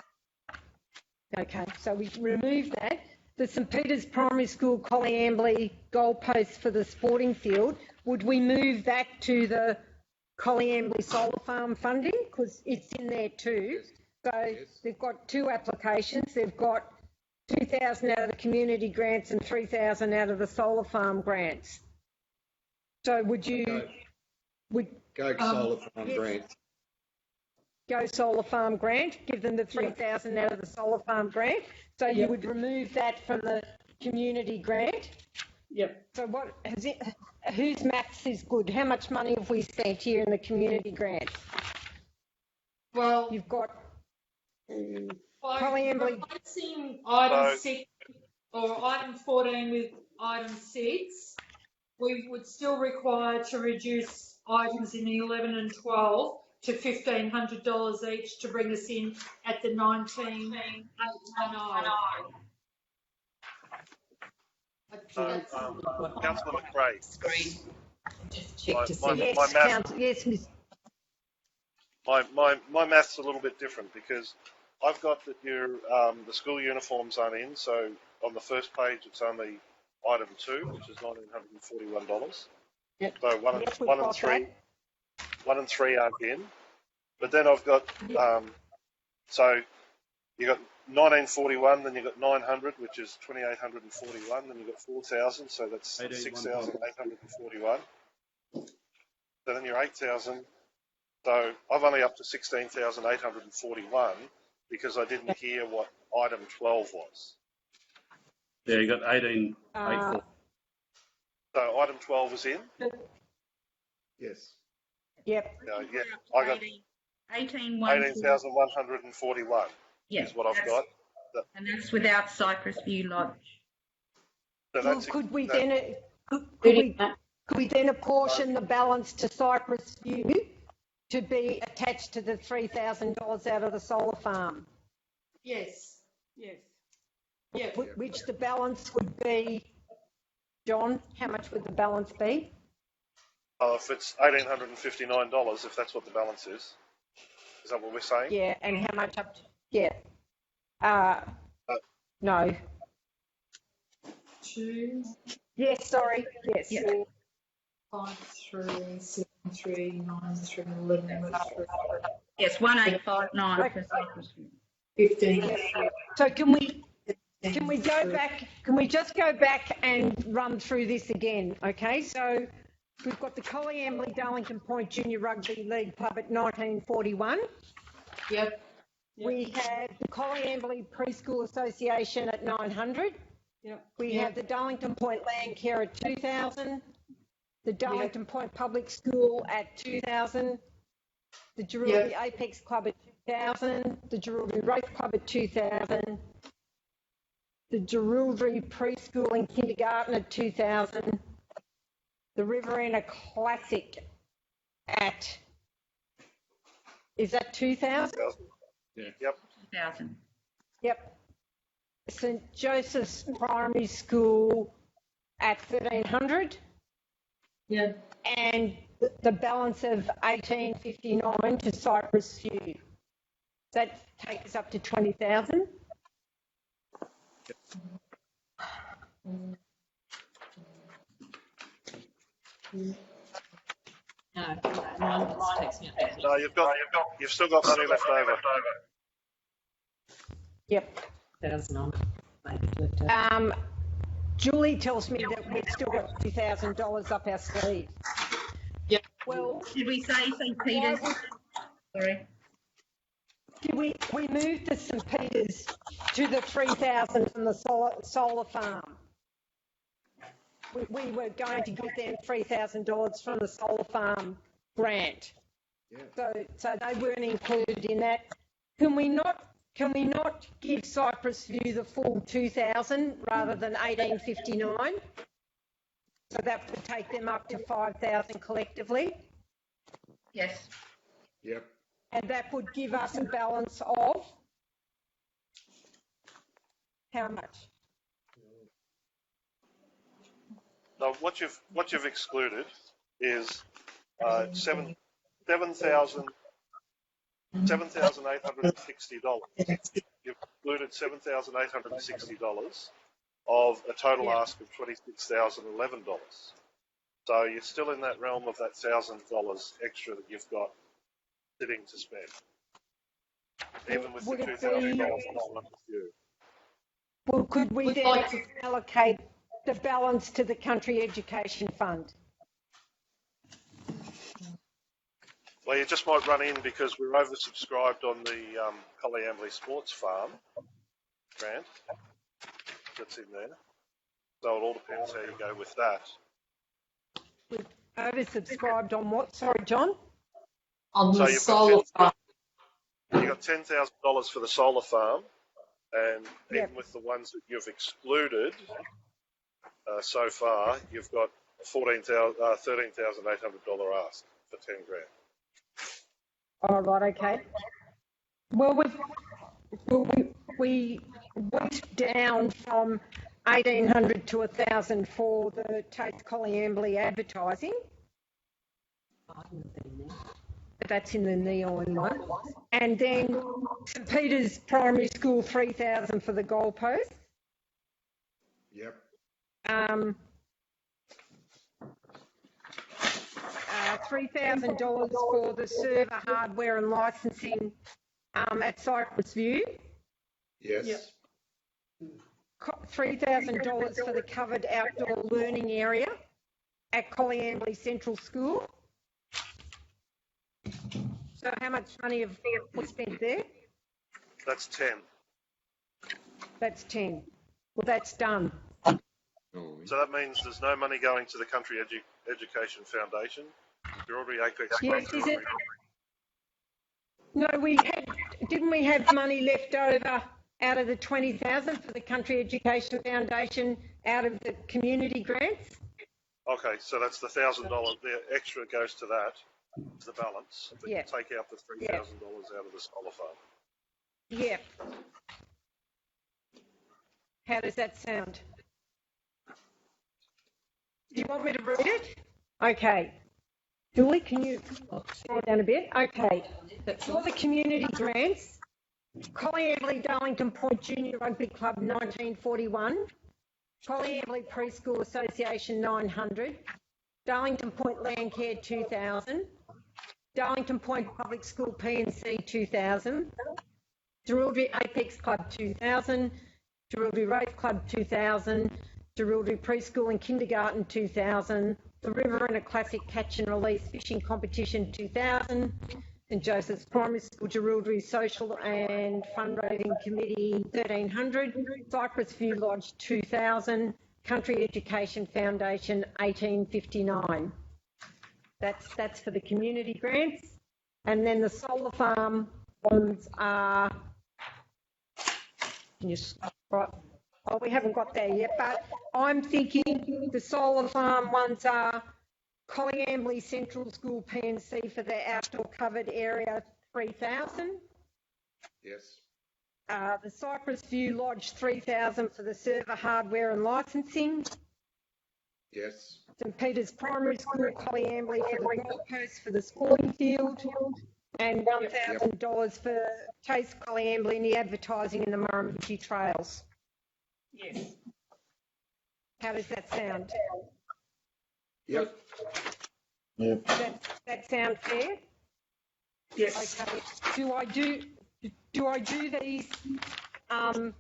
Speaker 1: Okay, so we remove that. The St Peter's Primary School Colliambly goalposts for the sporting field, would we move that to the Colliambly Solar Farm funding? Because it's in there too. So they've got two applications. They've got 2,000 out of the community grants and 3,000 out of the solar farm grants. So would you
Speaker 2: Go solar farm grant.
Speaker 1: go solar farm grant, give them the 3,000 out of the solar farm grant? So you would remove that from the community grant?
Speaker 4: Yep.
Speaker 1: So whose maths is good? How much money have we spent here in the community grant?
Speaker 5: Well,
Speaker 1: You've got
Speaker 5: by
Speaker 1: Colliambly.
Speaker 5: replacing item 6 or item 14 with item 6, we would still require to reduce items in 11 and 12 to $1,500 each to bring us in at the 19,810.
Speaker 3: Councillor McRae.
Speaker 11: Just check to see.
Speaker 1: Yes, Miss.
Speaker 3: My math's a little bit different because I've got that the school uniforms aren't in, so on the first page it's only item 2, which is $1,941.
Speaker 11: Yep.
Speaker 3: So one
Speaker 1: Yes, we've
Speaker 3: and
Speaker 1: got
Speaker 3: three,
Speaker 1: that.
Speaker 3: 1 and 3 aren't in. But then I've got so you got 1941, then you got 900, which is 2,841. Then you got 4,000, so that's 6,841. So then you're 8,000. So I've only up to 16,841 because I didn't hear what item 12 was.
Speaker 10: Yeah, you got 18,840.
Speaker 3: So item 12 is in.
Speaker 2: Yes.
Speaker 1: Yep.
Speaker 3: Yeah, I got
Speaker 8: 18,141.
Speaker 3: 18,141 is what I've got.
Speaker 8: And that's without Cypress View Lodge.
Speaker 3: So
Speaker 1: Well,
Speaker 3: that's
Speaker 1: could we
Speaker 3: that-
Speaker 1: then could we then apportion the balance to Cypress View to be attached to the $3,000 out of the solar farm?
Speaker 5: Yes.
Speaker 4: Yes.
Speaker 5: Yeah.
Speaker 1: Which the balance would be, John, how much would the balance be?
Speaker 3: if it's $1,859, if that's what the balance is that what we're saying?
Speaker 1: Yeah, and how much up to, yeah. No.
Speaker 5: 2,
Speaker 1: Yes, sorry, yes.
Speaker 8: Yeah.
Speaker 5: 5, 3, 7, 3, 9, 3, 11, 3,
Speaker 8: Yes, 1859 for Cypress View.
Speaker 5: 15.
Speaker 1: So can we go back, can we just go back and run through this again, okay? So we've got the Collie Embley Darlington Point Junior Rugby League Club at 1941.
Speaker 5: Yep.
Speaker 1: We have the Collie Embley Preschool Association at 900.
Speaker 4: Yep.
Speaker 1: We have the Darlington Point Land Care at 2,000. The Darlington Point Public School at 2,000. The Jerilderie Apex Club at 2,000. The Jerilderie Race Club at 2,000. The Jerilderie Preschool and Kindergarten at 2,000. The Riverina Classic at, is that 2,000?
Speaker 10: Yeah.
Speaker 3: Yep.
Speaker 8: 2,000.
Speaker 1: Yep. St Joseph's Primary School at 1,300.
Speaker 5: Yeah.
Speaker 1: And the balance of 1859 to Cypress View. That takes us up to 20,000.
Speaker 11: No, mine takes me up.
Speaker 3: No, you've still got money left over.
Speaker 1: Yep.
Speaker 11: 1,000 on maybe left over.
Speaker 1: Julie tells me that we've still got $2,000 up our sleeve.
Speaker 5: Yep.
Speaker 1: Well,
Speaker 8: Did we say St. Peter's? Sorry.
Speaker 1: did we moved the St Peter's to the 3,000 from the solar farm. We were going to give them $3,000 from the solar farm grant.
Speaker 2: Yeah.
Speaker 1: So they weren't included in that. Can we not give Cypress View the full 2,000 rather than 1,859? So that would take them up to 5,000 collectively.
Speaker 8: Yes.
Speaker 2: Yep.
Speaker 1: And that would give us a balance of how much?
Speaker 3: No, what you've excluded is $7,860. You've excluded $7,860 of a total ask of $26,011. So you're still in that realm of that $1,000 extra that you've got sitting to spend, even with the $2,000 not with you.
Speaker 1: Well, could we then allocate the balance to the Country Education Fund?
Speaker 3: Well, you just might run in because we're oversubscribed on the Collie Embley Sports Farm grant that's in there. So it all depends how you go with that.
Speaker 1: We've oversubscribed on what? Sorry, John?
Speaker 5: On
Speaker 3: So
Speaker 5: the
Speaker 3: you've
Speaker 5: solar farm.
Speaker 3: You've got $10,000 for the solar farm, and
Speaker 1: Yep.
Speaker 3: even with the ones that you've excluded so far, you've got $13,800 ask for 10 grand.
Speaker 1: All right, okay. Well, we went down from 1,800 to 1,000 for the Tate Collie Embley advertising. That's in the neon one. And then St Peter's Primary School, 3,000 for the goalpost.
Speaker 2: Yep.
Speaker 1: $3,000 for the server hardware and licensing at Cypress View.
Speaker 2: Yes.
Speaker 1: $3,000 for the covered outdoor learning area at Collyambley Central School. So how much money have we spent there?
Speaker 3: That's 10.
Speaker 1: That's 10. Well, that's done.
Speaker 3: So that means there's no money going to the Country Education Foundation. You're already Apex.
Speaker 1: Yes, is it? No, didn't we have money left over out of the 20,000 for the Country Education Foundation out of the community grants?
Speaker 3: Okay, so that's the $1,000. The extra goes to that, to the balance. But
Speaker 1: Yeah.
Speaker 3: you take out the $3,000 out of the scholar fund.
Speaker 1: Yeah. How does that sound? Do you want me to read it? Okay. Julie, can you slow down a bit? Okay. For the community grants, Collyambley Darlington Point Junior Rugby Club 1941, Collyambley Preschool Association 900, Darlington Point Landcare 2000, Darlington Point Public School P&C 2000, Jerilderie Apex Club 2000, Jerilderie Race Club 2000, Jerilderie Preschool and Kindergarten 2000, the Riverina Classic Catch and Release Fishing Competition 2000, St Joseph's Primary School Jerilderie Social and Fundraising Committee 1300, Cypress View Lodge 2000, Country Education Foundation 1859. That's for the community grants. And then the solar farm ones are, right. Oh, we haven't got there yet, but I'm thinking the solar farm ones are Collyambley Central School P&C for their outdoor covered area 3,000.
Speaker 2: Yes.
Speaker 1: The Cypress View Lodge 3,000 for the server hardware and licensing.
Speaker 2: Yes.
Speaker 1: St Peter's Primary School, Collyambley for the Gold Coast for the sporting field. And $1,000 for Taste Collyambley and the advertising in the Murrumbidgee trails.
Speaker 11: Yes.
Speaker 1: How does that sound?
Speaker 2: Yep.
Speaker 1: That sound fair?
Speaker 11: Yes.
Speaker 1: Okay. Do I do these item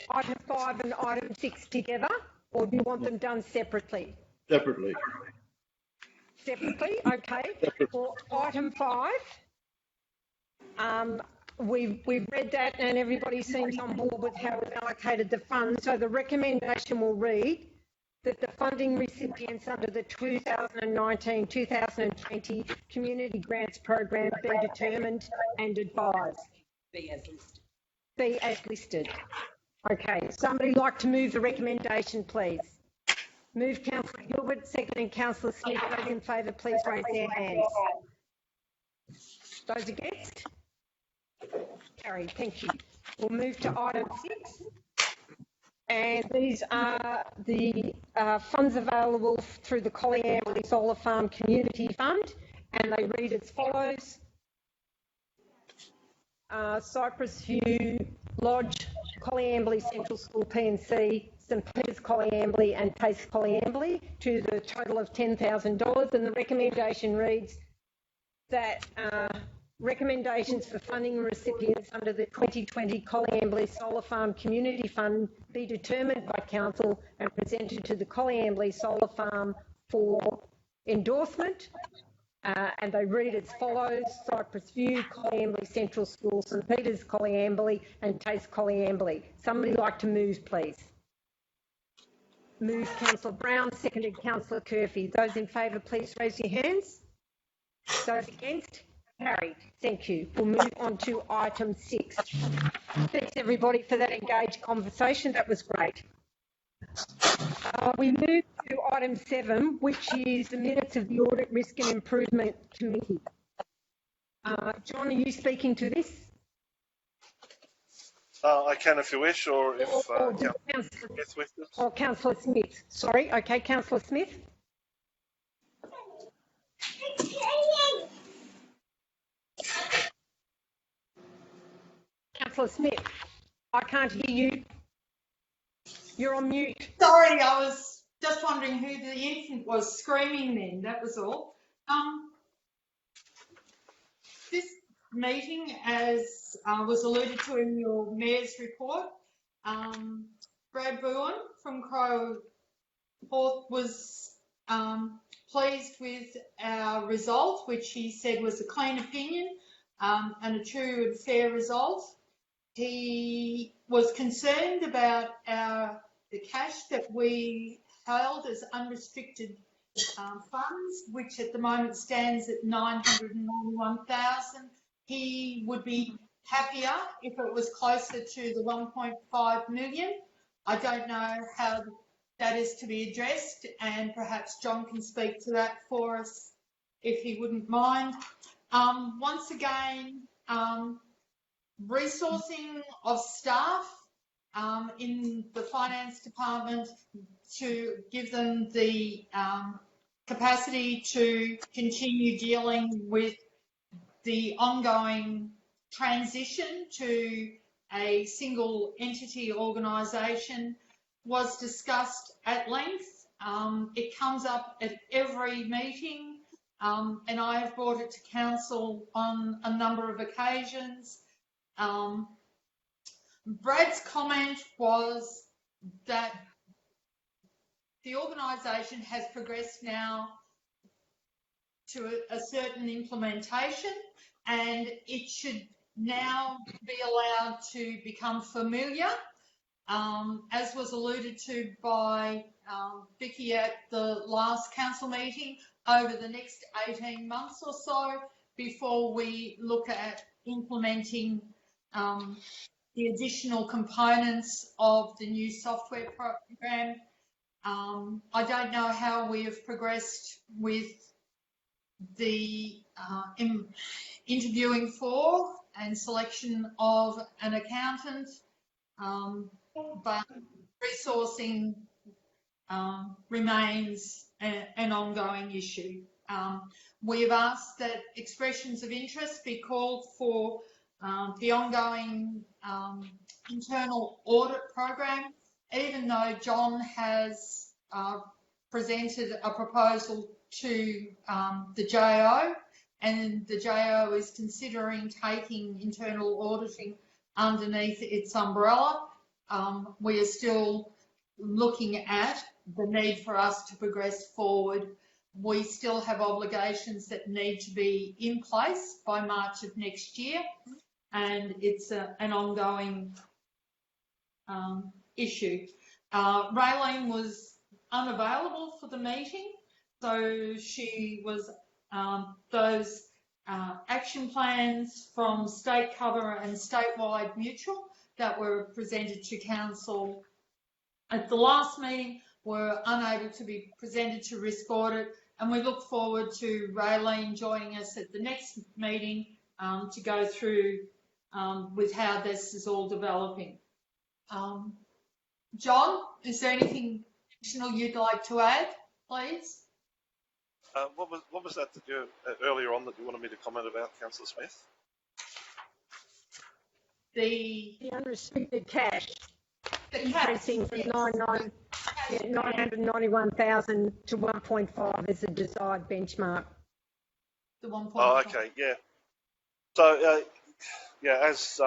Speaker 1: 5 and item 6 together, or do you want them done separately?
Speaker 2: Separately.
Speaker 1: Separately, okay. For item 5, we've read that and everybody seems on board with how we've allocated the funds. So the recommendation will read that the funding recipients under the 2019-2020 Community Grants Program be determined and advised.
Speaker 11: Be as listed.
Speaker 1: Be as listed. Okay, somebody like to move the recommendation, please. Move Councillor Gilbert, seconding Councillor Smith. Those in favour, please raise their hands. Those against? Carried, thank you. We'll move to item 6. And these are the funds available through the Collyambley Solar Farm Community Fund, and they read as follows. Cypress View Lodge, Collyambley Central School P&C, St Peter's Collyambley and Taste Collyambley to the total of $10,000, and the recommendation reads that recommendations for funding recipients under the 2020 Collyambley Solar Farm Community Fund be determined by Council and presented to the Collyambley Solar Farm for endorsement. And they read as follows: Cypress View, Collyambley Central School, St Peter's Collyambley and Taste Collyambley. Somebody like to move, please? Move Councillor Brown, seconded Councillor Curfew. Those in favour, please raise your hands. Those against? Carried. Thank you. We'll move on to item 6. Thanks everybody for that engaged conversation. That was great. We move to item 7, which is the minutes of the Audit, Risk and Improvement Committee. John, are you speaking to this?
Speaker 3: I can if you wish, or if Councillor Smith wishes.
Speaker 1: Or Councillor Smith. Sorry. Okay, Councillor Smith. Councillor Smith, I can't hear you. You're on mute.
Speaker 5: Sorry, I was Just wondering who the infant was screaming then, that was all. This meeting, as was alluded to in your Mayor's report, Brad Bowen from Crow Hawk was pleased with our result, which he said was a clean opinion and a true and fair result. He was concerned about the cash that we held as unrestricted funds, which at the moment stands at 991,000. He would be happier if it was closer to the 1.5 million. I don't know how that is to be addressed, and perhaps John can speak to that for us if he wouldn't mind. Once again, resourcing of staff in the finance department to give them the capacity to continue dealing with the ongoing transition to a single entity organisation was discussed at length. It comes up at every meeting, and I have brought it to council on a number of occasions. Brad's comment was that the organisation has progressed now to a certain implementation, and it should now be allowed to become familiar. As was alluded to by Vicky at the last council meeting, over the next 18 months or so before we look at implementing the additional components of the new software program. I don't know how we have progressed with the interviewing for and selection of an accountant, but resourcing remains an ongoing issue. We have asked that expressions of interest be called for the ongoing internal audit program, even though John has presented a proposal to the JO, and the JO is considering taking internal auditing underneath its umbrella. We are still looking at the need for us to progress forward. We still have obligations that need to be in place by March of next year, and it's an ongoing issue. Raylene was unavailable for the meeting, so she was those action plans from state cover and statewide mutual that were presented to council at the last meeting were unable to be presented to risk audit, and we look forward to Raylene joining us at the next meeting to go through with how this is all developing. John, is there anything additional you'd like to add, please?
Speaker 3: What was that you earlier on that you wanted me to comment about, Councillor Smith?
Speaker 11: The unrestricted cash
Speaker 5: increasing
Speaker 11: from 991,000 to 1.5 as a desired benchmark.
Speaker 5: The 1.5.
Speaker 3: Oh, okay, yeah. So, yeah, as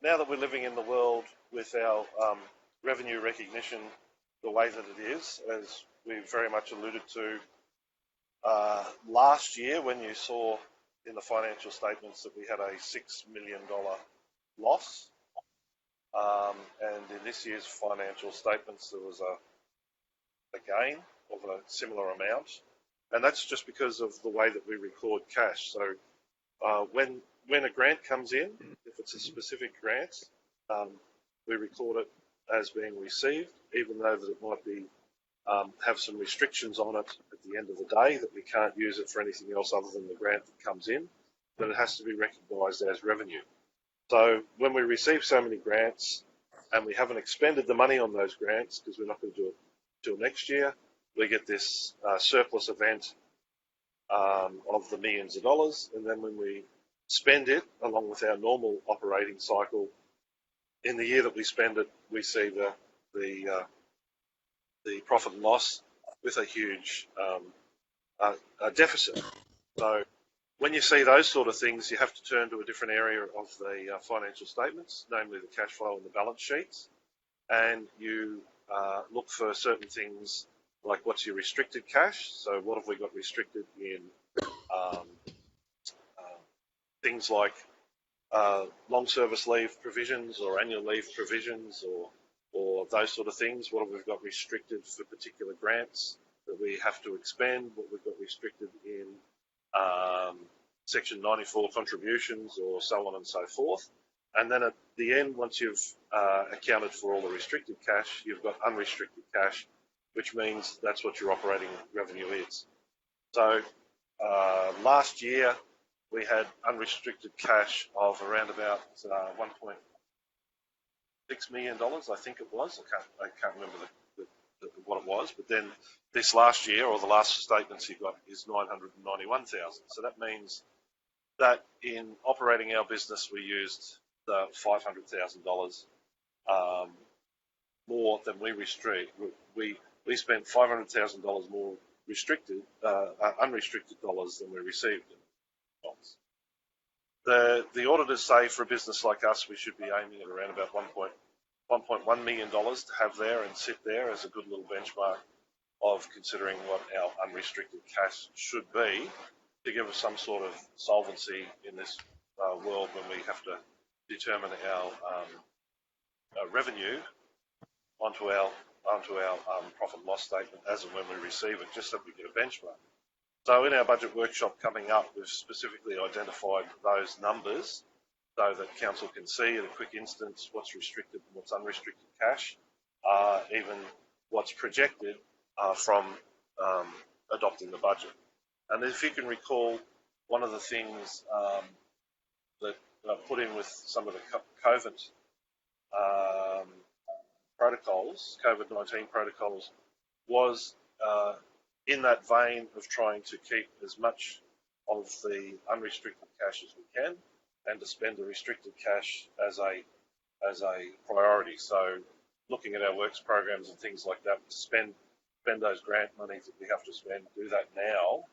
Speaker 3: now that we're living in the world with our revenue recognition the way that it is, as we very much alluded to last year when you saw in the financial statements that we had a $6 million loss, and in this year's financial statements there was a gain of a similar amount, and that's just because of the way that we record cash. So when a grant comes in, if it's a specific grant, we record it as being received, even though that it might be have some restrictions on it at the end of the day that we can't use it for anything else other than the grant that comes in, but it has to be recognised as revenue. So when we receive so many grants and we haven't expended the money on those grants because we're not going to do it till next year, we get this surplus event of the millions of dollars, and then when we spend it along with our normal operating cycle, in the year that we spend it, we see the the profit and loss with a huge deficit. So when you see those sort of things, you have to turn to a different area of the financial statements, namely the cash flow and the balance sheets, and you look for certain things like what's your restricted cash. So what have we got restricted in things like long service leave provisions or annual leave provisions or those sort of things. What have we got restricted for particular grants that we have to expend? What we've got restricted in Section 94 contributions or so on and so forth. And then at the end, once you've accounted for all the restricted cash, you've got unrestricted cash, which means that's what your operating revenue is. So last year, we had unrestricted cash of around about $1.6 million, I think it was. I can't remember what it was. But then this last year, or the last statements you've got, is $991,000. So that means that in operating our business, we used the $500,000 more than we restrict. We spent $500,000 more unrestricted dollars than we received. The auditors say for a business like us, we should be aiming at around about $1.1 million to have there and sit there as a good little benchmark of considering what our unrestricted cash should be to give us some sort of solvency in this world when we have to determine our revenue onto our profit and loss statement as and when we receive it, just so we get a benchmark. So in our budget workshop coming up, we've specifically identified those numbers so that council can see at a quick instance what's restricted and what's unrestricted cash, even what's projected from adopting the budget. And if you can recall, one of the things that I put in with some of the COVID protocols, COVID-19 protocols, was in that vein of trying to keep as much of the unrestricted cash as we can and to spend the restricted cash as a priority. So looking at our works programs and things like that, to spend those grant monies that we have to spend, do that now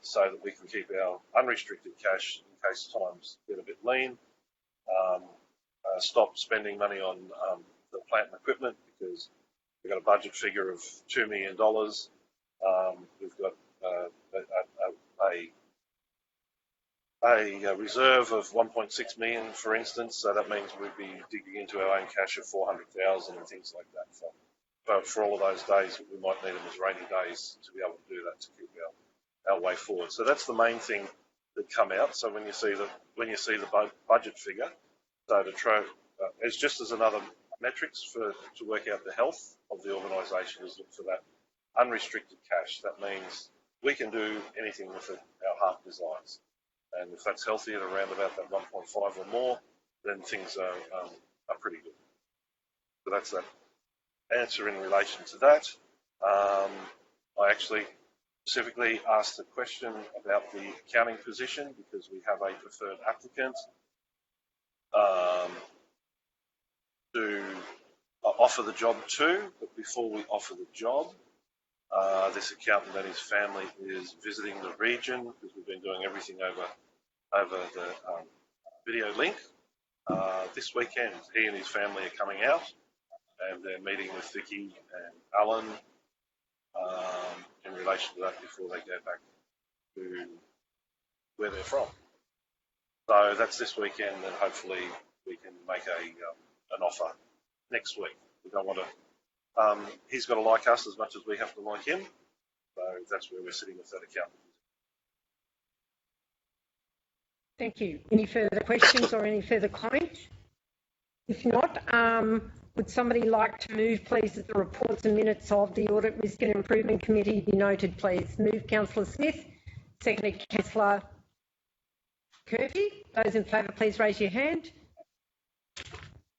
Speaker 3: so that we can keep our unrestricted cash in case times get a bit lean. Stop spending money on the plant and equipment because we've got a budget figure of $2 million. We've got a reserve of 1.6 million, for instance. So that means we'd be digging into our own cash of 400,000 and things like that. For all of those days, we might need them as rainy days to be able to do that to keep our way forward. So that's the main thing that come out. So when you see the budget figure, so to try, it's just as another metrics to work out the health of the organisation is look for that unrestricted cash. That means we can do anything with it our heart desires. And if that's healthy at around about that 1.5 or more, then things are pretty good. So that's that answer in relation to that. I actually specifically asked a question about the accounting position because we have a preferred applicant to offer the job to, but before we offer the job, this accountant and his family is visiting the region because we've been doing everything over the video link. This weekend, he and his family are coming out and they're meeting with Vicky and Alan in relation to that before they go back to where they're from. So that's this weekend, and hopefully we can make an offer next week. We don't want to. He's got to like us as much as we have to like him. So that's where we're sitting with that accountant.
Speaker 11: Thank you. Any further questions or any further comments? If not, would somebody like to move, please, that the reports and minutes of the Audit, Risk and Improvement Committee be noted, please? Move, Councillor Smith. Seconded, Councillor Kirby. Those in favour, please raise your hand.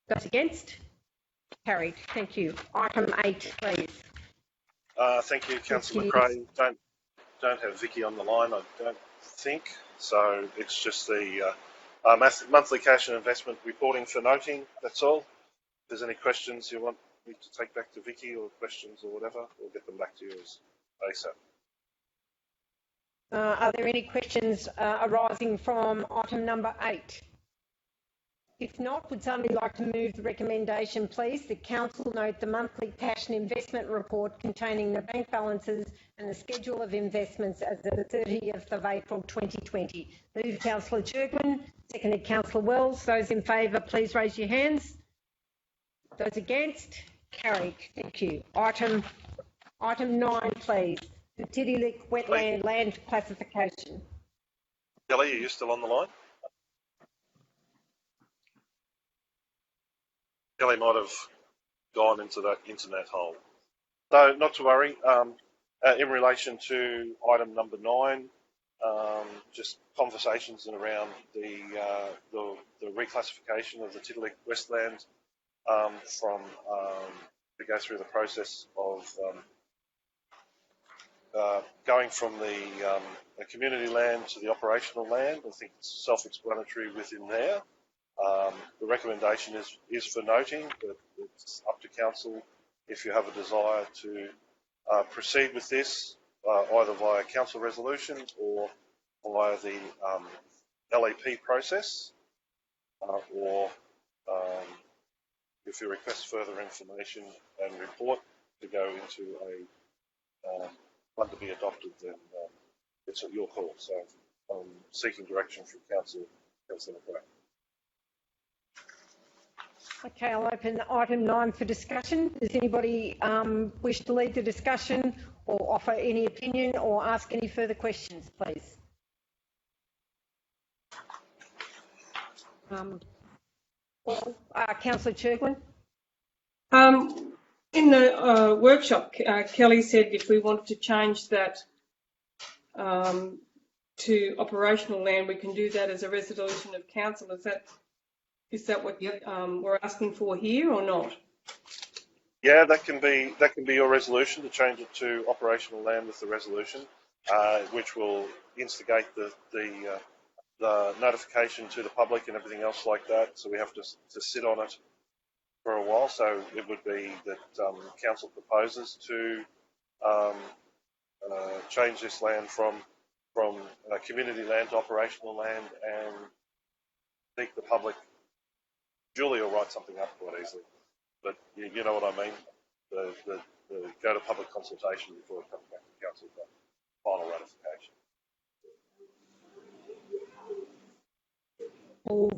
Speaker 11: Those against? Carried. Thank you. Item 8, please.
Speaker 3: Thank you, Councillor McRae. Don't have Vicky on the line, I don't think. So it's just the monthly cash and investment reporting for noting. That's all. If there's any questions you want need to take back to Vicky or questions or whatever, we'll get them back to you as ASAP.
Speaker 11: Are there any questions arising from item number 8? If not, would somebody like to move the recommendation, please? The council note the monthly cash and investment report containing the bank balances and the schedule of investments as of the 30th of April 2020. Moved Councillor Churgwin, seconded Councillor Wells. Those in favour, please raise your hands. Those against? Carried. Thank you. Item 9, please. The Tiddylick wetland land classification.
Speaker 3: Kelly, are you still on the line? Kelly might have gone into that internet hole. So not to worry. In relation to item number 9, just conversations around the reclassification of the Tiddylick Westland from to go through the process of going from the community land to the operational land. I think it's self-explanatory within there. The recommendation is for noting, but it's up to council if you have a desire to proceed with this either via council resolution or via the LAP process, or if you request further information and report to go into a one to be adopted, then it's at your call. So I'm seeking direction from Councillor McRae.
Speaker 11: Okay, I'll open item 9 for discussion. Does anybody wish to lead the discussion or offer any opinion or ask any further questions, please? Councillor Churgwin.
Speaker 4: In the workshop, Kelly said if we wanted to change that to operational land, we can do that as a resolution of council. Is that what we're asking for here or not?
Speaker 3: Yeah, that can be your resolution to change it to operational land with the resolution, which will instigate the notification to the public and everything else like that. So we have to sit on it for a while. So it would be that council proposes to change this land from community land to operational land, and seek the public. Julie will write something up quite easily, but you know what I mean. The go to public consultation before it comes back to council for final ratification.
Speaker 11: Or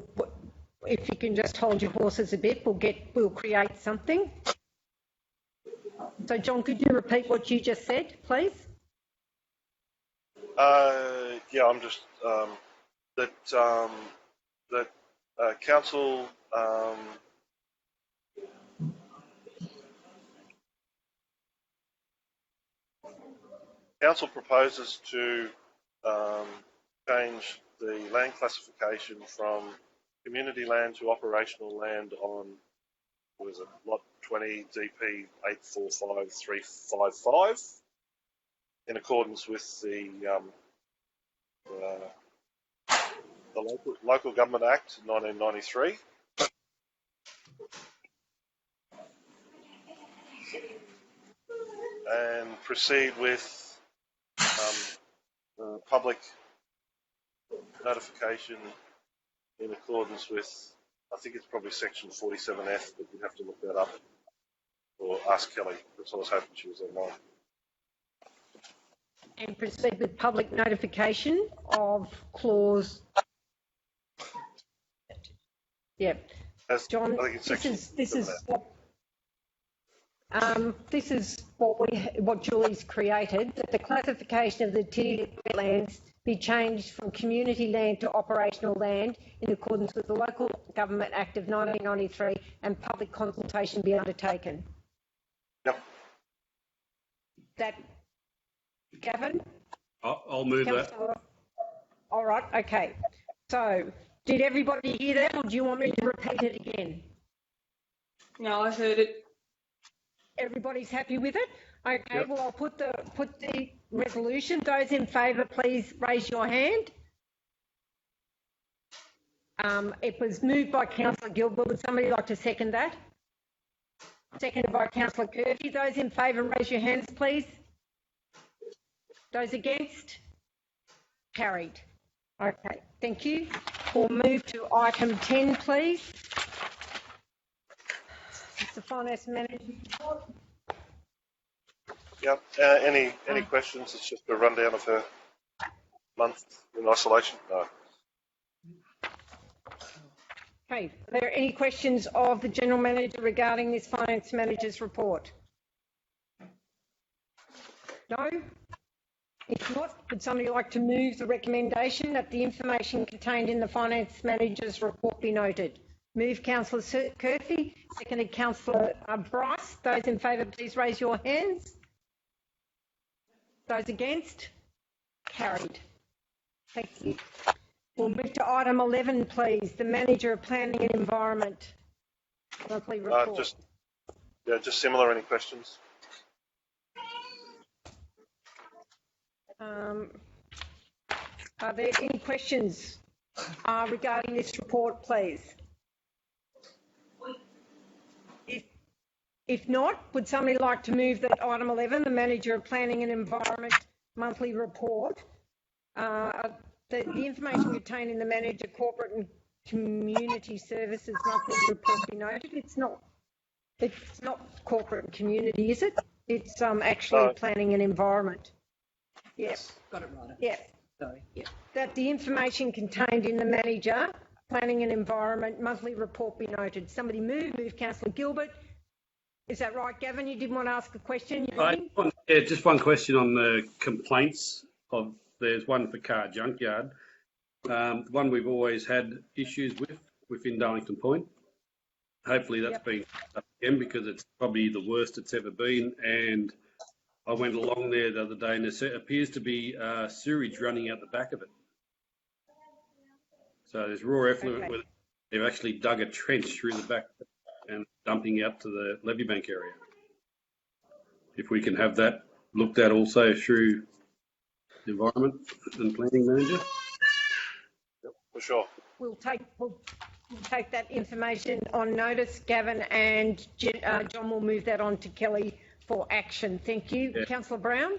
Speaker 11: if you can just hold your horses a bit, we'll create something. So, John, could you repeat what you just said, please?
Speaker 3: Yeah, I'm just that council. Council proposes to change the land classification from community land to operational land on, what is it, lot 20 DP 845355, in accordance with the Local Government Act 1993. And proceed with public notification in accordance with, I think it's probably section 47F, but you'd have to look that up or ask Kelly. That's what I was hoping she was online.
Speaker 11: And proceed with public notification of clause. Yep. John, this is what Julie's created, that the classification of the Tiddylick wetlands be changed from community land to operational land in accordance with the Local Government Act of 1993, and public consultation be undertaken.
Speaker 3: Yep.
Speaker 11: That, Gavin?
Speaker 10: I'll move that.
Speaker 11: All right, okay. So, did everybody hear that, or do you want me to repeat it again?
Speaker 4: No, I heard it.
Speaker 11: Everybody's happy with it? Okay,
Speaker 10: Yep.
Speaker 11: Well, I'll put the resolution. Those in favour, please raise your hand. It was moved by Councillor Gilbert. Would somebody like to second that? seconded by Councillor Kirby. Those in favour, raise your hands, please. Those against? Carried. Okay, thank you. We'll move to item 10, please. It's the Finance Manager's report.
Speaker 3: Yep. Any questions? It's just a rundown of her month in isolation. No.
Speaker 11: Okay, are there any questions of the General Manager regarding this Finance Manager's report? No? If not, would somebody like to move the recommendation that the information contained in the Finance Manager's report be noted? Move Councillor Curfew, seconded Councillor Bryce. Those in favour, please raise your hands. Those against? Carried. Thank you. We'll move to item 11, please. The Manager of Planning and Environment monthly report.
Speaker 3: Just similar. Any questions?
Speaker 11: Are there any questions regarding this report, please? If not, would somebody like to move that item 11, the Manager of Planning and Environment monthly report, the information contained in the Manager Corporate and Community Services monthly report be noted? It's not corporate and community, is it? It's actually planning and environment. Yes.
Speaker 12: Got it right.
Speaker 11: Yeah.
Speaker 12: Sorry. Yeah.
Speaker 11: That the information contained in the Manager Planning and Environment monthly report be noted. Somebody move Councillor Gilbert. Is that right, Gavin? You didn't want to ask a question?
Speaker 10: Just one question on the complaints. There's one for car junkyard. One we've always had issues with within Darlington Point. Hopefully that's been up again, because it's probably the worst it's ever been. And I went along there the other day, and there appears to be sewage running out the back of it. So there's raw effluent where they've actually dug a trench through the back and dumping out to the levee bank area. If we can have that looked at also through the Environment and Planning Manager.
Speaker 3: Yep, for sure.
Speaker 11: We'll take that information on notice, Gavin, and John will move that on to Kelly for action. Thank you. Yeah. Councillor Brown?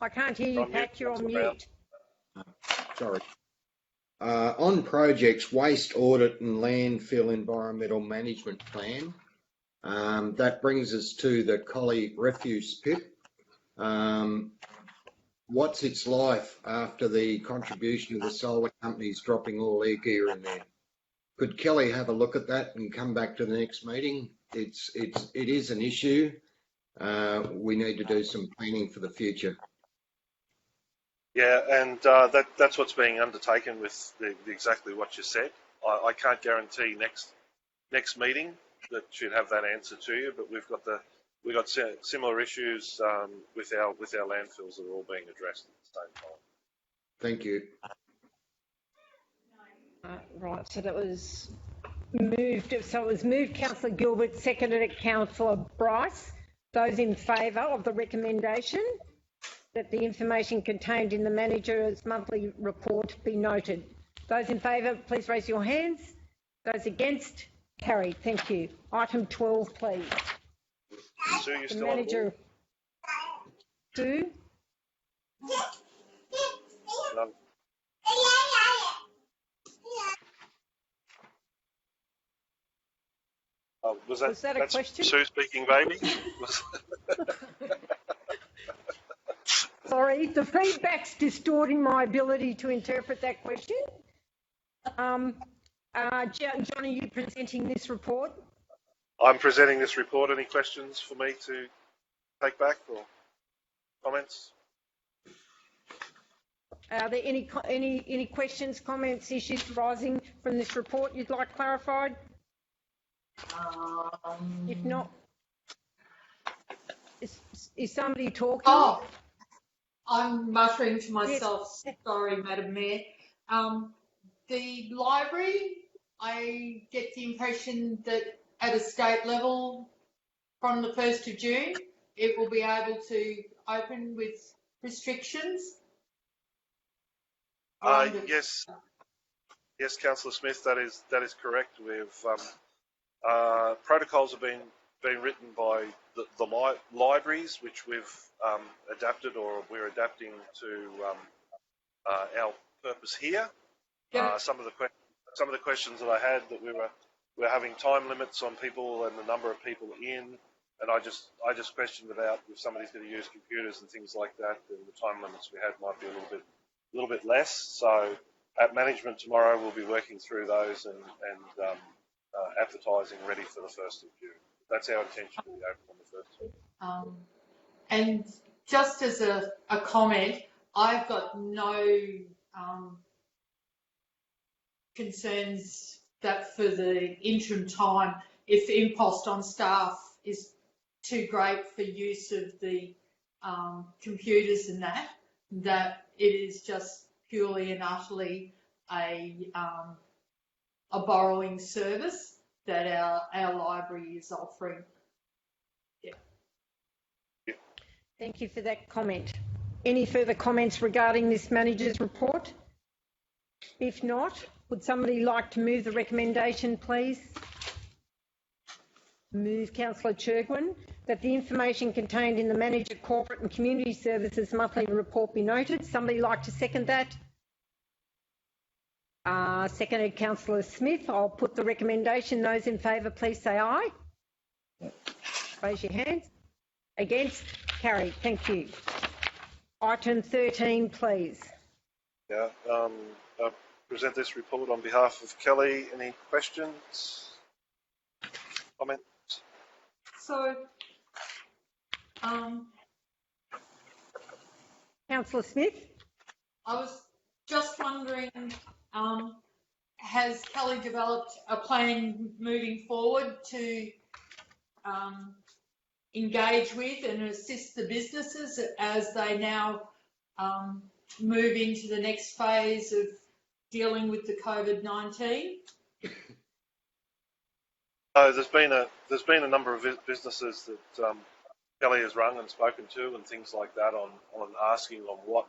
Speaker 11: I can't hear you, Pat. You're on mute.
Speaker 2: Sorry. On projects, waste audit and landfill environmental management plan. That brings us to the Collie refuse pit. What's its life after the contribution of the solar companies dropping all their gear in there? Could Kelly have a look at that and come back to the next meeting? It is an issue. We need to do some planning for the future.
Speaker 3: Yeah, and that's what's being undertaken with exactly what you said. I can't guarantee next meeting that should have that answer to you, but we've got similar issues with our landfills that are all being addressed at the same time.
Speaker 2: Thank you.
Speaker 11: Right, so that was moved. So it was moved, Councillor Gilbert, seconded Councillor Bryce. Those in favour of the recommendation that the information contained in the Manager's monthly report be noted. Those in favour, please raise your hands. Those against, carried. Thank you. Item 12, please.
Speaker 3: Sue, you
Speaker 11: the
Speaker 3: still
Speaker 11: Manager.
Speaker 3: on
Speaker 11: Sue?
Speaker 3: None. Was that
Speaker 11: a question?
Speaker 3: Sue speaking, baby?
Speaker 11: Sorry, the feedback's distorting my ability to interpret that question. John, are you presenting this report?
Speaker 3: I'm presenting this report. Any questions for me to take back or comments?
Speaker 11: Are there any questions, comments, issues arising from this report you'd like clarified? If not, is somebody talking?
Speaker 5: Oh, I'm muttering to myself. Yes. Sorry, Madam Mayor. The library, I get the impression that at a state level, from the 1st of June, it will be able to open with restrictions.
Speaker 3: Yes, Councillor Smith, that is correct. Protocols have been written by the libraries, which we've adapted or we're adapting to our purpose here.
Speaker 5: Yeah.
Speaker 3: Some of the questions that I had that we're having time limits on people and the number of people in, and I just questioned about if somebody's going to use computers and things like that, then the time limits we had might be a little bit less. So at management tomorrow, we'll be working through those and advertising ready for the 1st of June. That's our intention to be open on the 1st.
Speaker 5: And just as a comment, I've got no concerns that for the interim time, if impost on staff is too great for use of the computers and that it is just purely and utterly a borrowing service that our library is offering. Yeah.
Speaker 11: Thank you for that comment. Any further comments regarding this manager's report? If not, would somebody like to move the recommendation, please? Move Councillor Chirgwin, that the information contained in the Manager Corporate and Community Services monthly report be noted. Somebody like to second that? Seconded Councillor Smith. I'll put the recommendation. Those in favour, please say aye. Raise your hands. Against? Carried. Thank you. Item 13, please.
Speaker 3: Yeah, I present this report on behalf of Kelly. Any questions? Comments?
Speaker 5: So,
Speaker 11: Councillor Smith?
Speaker 5: I was just wondering, has Kelly developed a plan moving forward to engage with and assist the businesses as they now move into the next phase of dealing with the COVID-19?
Speaker 3: There's been a number of businesses that Kelly has rung and spoken to and things like that on asking on what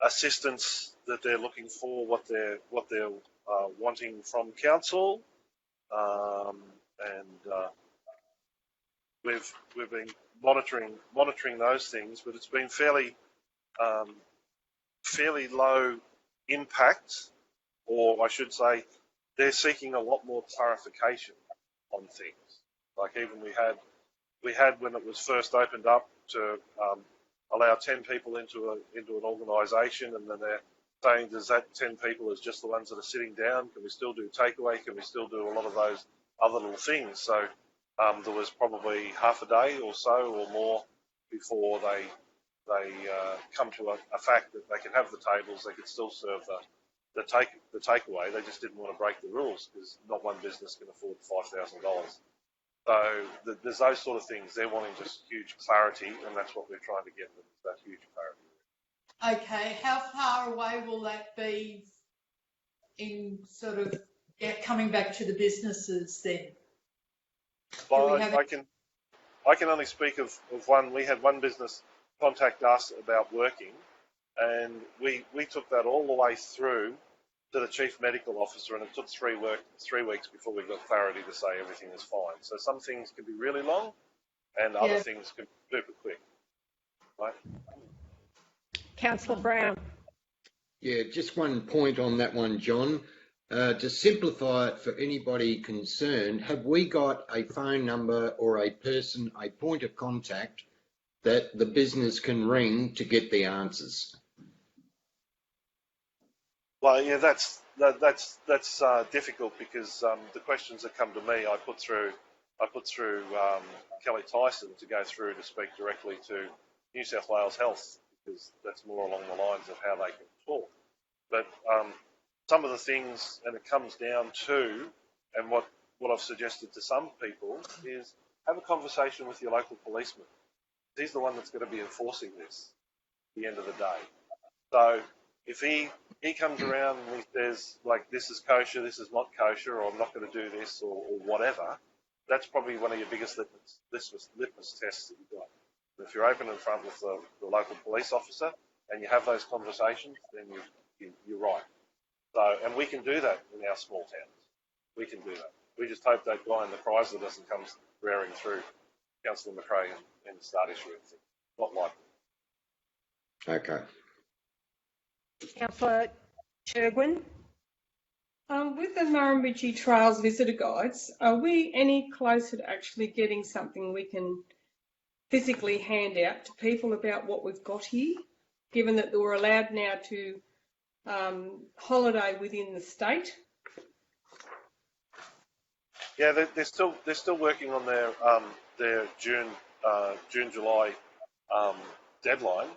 Speaker 3: assistance that they're looking for, what they're wanting from council, and we've been monitoring those things, but it's been fairly low impact, or I should say, they're seeking a lot more clarification on things. Like even we had when it was first opened up to allow 10 people into an organisation, and then they're saying, does that 10 people is just the ones that are sitting down? Can we still do takeaway? Can we still do a lot of those other little things? So there was probably half a day or so or more before they come to a fact that they can have the tables, they could still serve the takeaway. They just didn't want to break the rules because not one business can afford $5,000. So there's those sort of things. They're wanting just huge clarity, and that's what we're trying to get them, that huge clarity.
Speaker 5: Okay, how far away will that be in sort of coming back to the businesses then?
Speaker 3: Well, I can only speak of one. We had one business contact us about working, and we took that all the way through to the chief medical officer, and it took 3 weeks before we got clarity to say everything is fine. So some things can be really long, and other things can be super quick. Right?
Speaker 11: Councillor Brown.
Speaker 2: Yeah, just one point on that one, John. To simplify it for anybody concerned, have we got a phone number or a person, a point of contact that the business can ring to get the answers?
Speaker 3: Well, yeah, that's difficult because the questions that come to me, I put through Kelly Tyson to go through to speak directly to New South Wales Health, because that's more along the lines of how they can talk. But some of the things, and it comes down to, and what I've suggested to some people is have a conversation with your local policeman. He's the one that's going to be enforcing this at the end of the day. So if he comes around and he says, like, this is kosher, this is not kosher, or I'm not going to do this, or whatever, that's probably one of your biggest litmus tests that you've got. And if you're open in front with the local police officer and you have those conversations, then you're right. So, and we can do that in our small towns. We can do that. we just hope that guy in the Chrysler doesn't come rearing through Councillor McRae and start issuing things. Not likely.
Speaker 2: Okay.
Speaker 11: Councillor Sherwin?
Speaker 4: With the Murrumbidgee Trails visitor guides, are we any closer to actually getting something we can physically hand out to people about what we've got here, given that we're allowed now to holiday within the state?
Speaker 3: Yeah, they're still working on their June July deadline.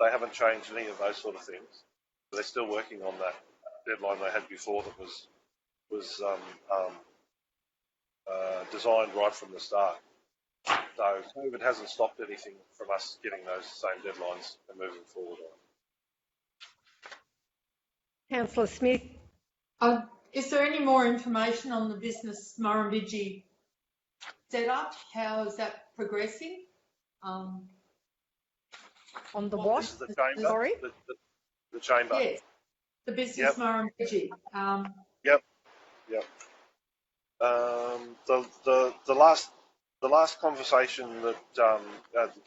Speaker 3: They haven't changed any of those sort of things. They're still working on that deadline they had before that was designed right from the start. So COVID hasn't stopped anything from us getting those same deadlines and moving forward on.
Speaker 11: Councillor Smith?
Speaker 5: Is there any more information on the business Murrumbidgee setup? How is that progressing?
Speaker 11: On the what?
Speaker 3: This is the chamber.
Speaker 11: Sorry?
Speaker 3: The chamber.
Speaker 5: Yes, the business Murrumbidgee.
Speaker 3: Yep. The last conversation that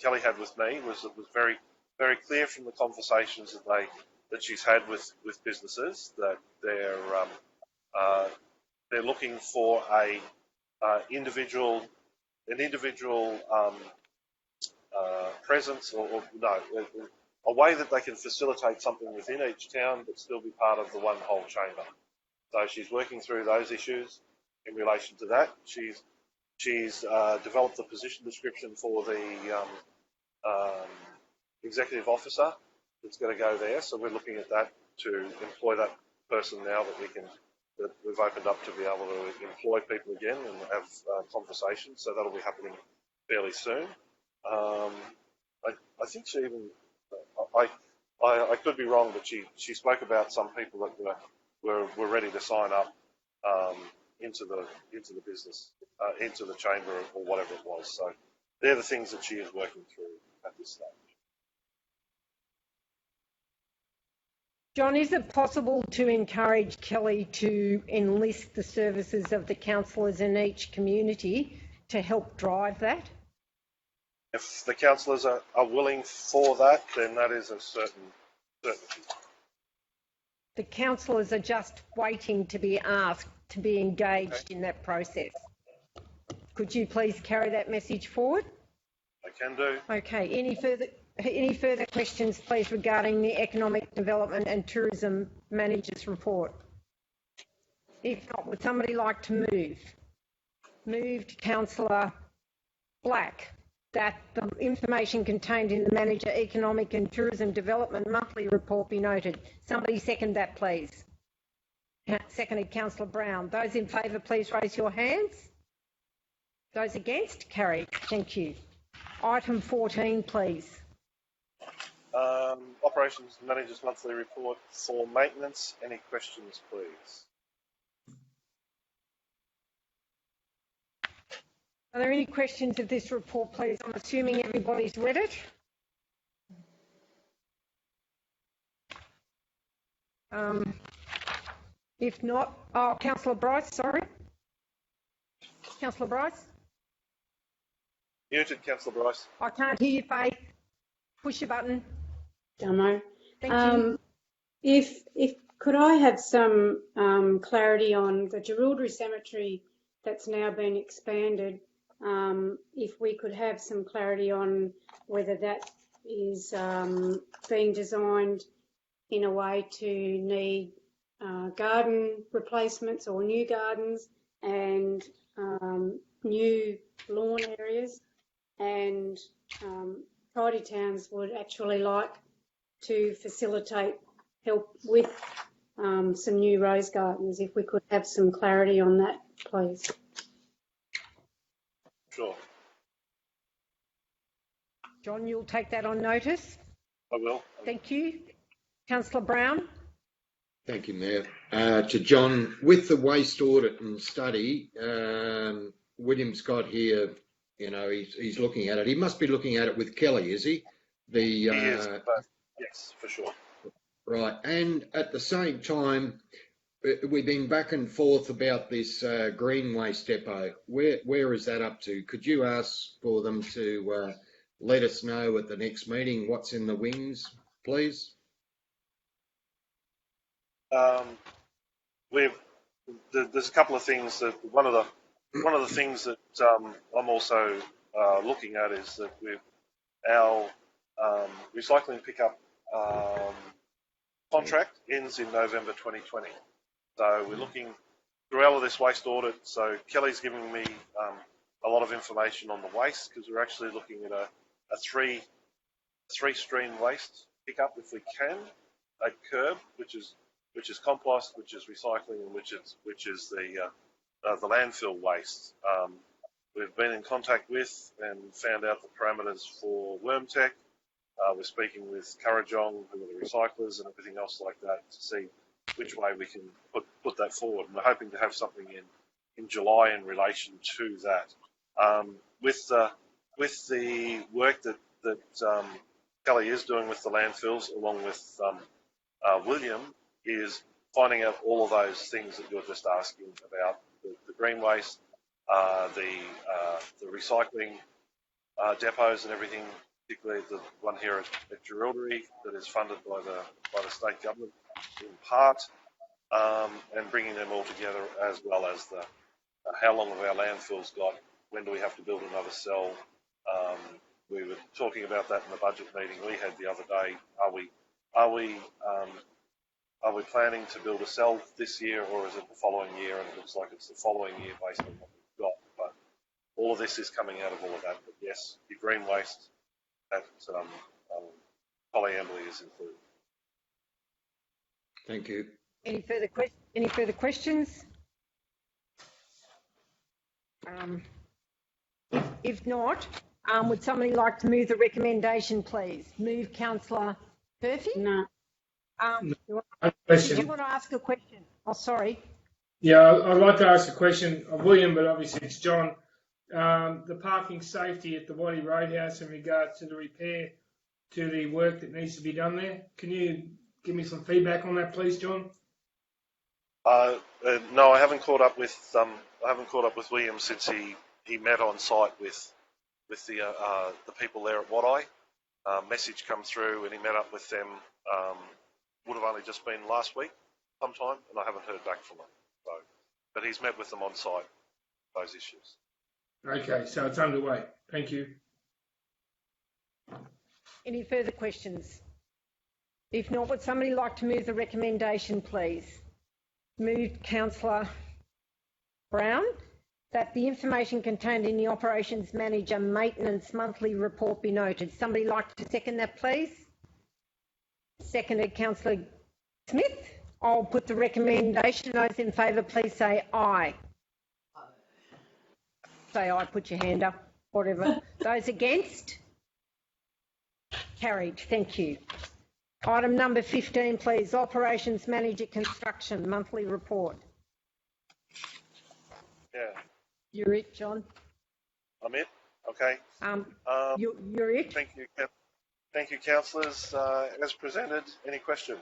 Speaker 3: Kelly had with me was very, very clear from the conversations that she's had with businesses that they're looking for an individual presence or a way that they can facilitate something within each town but still be part of the one whole chamber. So she's working through those issues in relation to that. She's developed the position description for the executive officer that's going to go there. So we're looking at that to employ that person now that we've opened up to be able to employ people again and have conversations. So that'll be happening fairly soon. I think she even, I could be wrong, but she spoke about some people that were ready to sign up into the business, into the chamber or whatever it was. So they're the things that she is working through at this stage.
Speaker 11: John, is it possible to encourage Kelly to enlist the services of the councillors in each community to help drive that?
Speaker 3: If the councillors are willing for that, then that is a certainty.
Speaker 11: The councillors are just waiting to be asked to be engaged in that process. Could you please carry that message forward?
Speaker 3: I can do.
Speaker 11: Okay. Any further questions, please, regarding the Economic Development and Tourism Manager's report? If not, would somebody like to move? Moved, Councillor Black, that the information contained in the Manager Economic and Tourism Development Monthly Report be noted. Somebody second that, please. Seconded, Councillor Brown. Those in favour, please raise your hands. Those against? Carried. Thank you. Item 14, please.
Speaker 3: Operations Manager's Monthly Report for maintenance. Any questions, please?
Speaker 11: Are there any questions of this report, please? I'm assuming everybody's read it. If not, Councillor Bryce, sorry. Councillor Bryce?
Speaker 3: Muted, Councillor Bryce.
Speaker 11: I can't hear you, Faith. Push your button.
Speaker 6: Damo.
Speaker 11: Thank you.
Speaker 6: If could I have some clarity on the Jerilderie Cemetery that's now been expanded? If we could have some clarity on whether that is being designed in a way to need garden replacements or new gardens and new lawn areas, and Tidy Towns would actually like to facilitate help with some new rose gardens. If we could have some clarity on that, please.
Speaker 3: Sure.
Speaker 11: John, you'll take that on notice?
Speaker 3: I will.
Speaker 11: Thank you. Councillor Brown?
Speaker 2: Thank you, Mayor. To John, with the waste audit and study, William Scott here, you know, he's looking at it. He must be looking at it with Kelly, is he?
Speaker 3: He is, but yes, for sure.
Speaker 2: Right, and at the same time, we've been back and forth about this green waste depot. Where is that up to? Could you ask for them to let us know at the next meeting what's in the wings, please?
Speaker 3: There's a couple of things that one of the things that I'm also looking at is that with our recycling pickup contract ends in November 2020. So we're looking through all of this waste audit. So Kelly's giving me a lot of information on the waste because we're actually looking at a three-stream waste pickup if we can, a curb, which is compost, which is recycling, and which is the landfill waste. We've been in contact with and found out the parameters for Wormtech. We're speaking with Currajong, who are the recyclers, and everything else like that to see which way we can put that forward. And we're hoping to have something in July in relation to that. With the work that Kelly is doing with the landfills, along with William, is finding out all of those things that you're just asking about, the green waste, the recycling depots and everything, particularly the one here at Jerilderie that is funded by the state government in part, and bringing them all together, as well as the how long have our landfills got, when do we have to build another cell. We were talking about that in the budget meeting we had the other day. Are we planning to build a cell this year, or is it the following year? And it looks like it's the following year based on what we've got. But all of this is coming out of all of that. But yes, your green waste at polyambly is included.
Speaker 2: Thank you.
Speaker 11: Any further questions? If not, would somebody like to move the recommendation, please? Move, Councillor Murphy?
Speaker 6: No.
Speaker 11: Did you
Speaker 12: Question.
Speaker 11: want to ask a question? Oh, sorry.
Speaker 12: Yeah, I'd like to ask a question of William, but obviously it's John. The parking safety at the Waddy Roadhouse in regards to the repair to the work that needs to be done there. Can you give me some feedback on that, please, John?
Speaker 3: No, I haven't caught up with William since he met on site with the people there at Waddy. Message come through and he met up with them. Would have only just been last week sometime, and I haven't heard back from him. So, but he's met with them on site, those issues.
Speaker 12: Okay, so it's underway. Thank you.
Speaker 11: Any further questions? If not, would somebody like to move the recommendation, please? Moved, Councillor Brown, that the information contained in the Operations Manager Maintenance Monthly Report be noted. Somebody like to second that, please? Seconded, Councillor Smith. I'll put the recommendation. Those in favour, please say aye. Say aye, put your hand up, whatever. Those against? Carried, thank you. Item number 15, please. Operations Manager Construction Monthly Report.
Speaker 3: Yeah.
Speaker 11: You're it, John.
Speaker 3: I'm it? Okay.
Speaker 11: You're it.
Speaker 3: Thank you, councillors. As presented, any questions?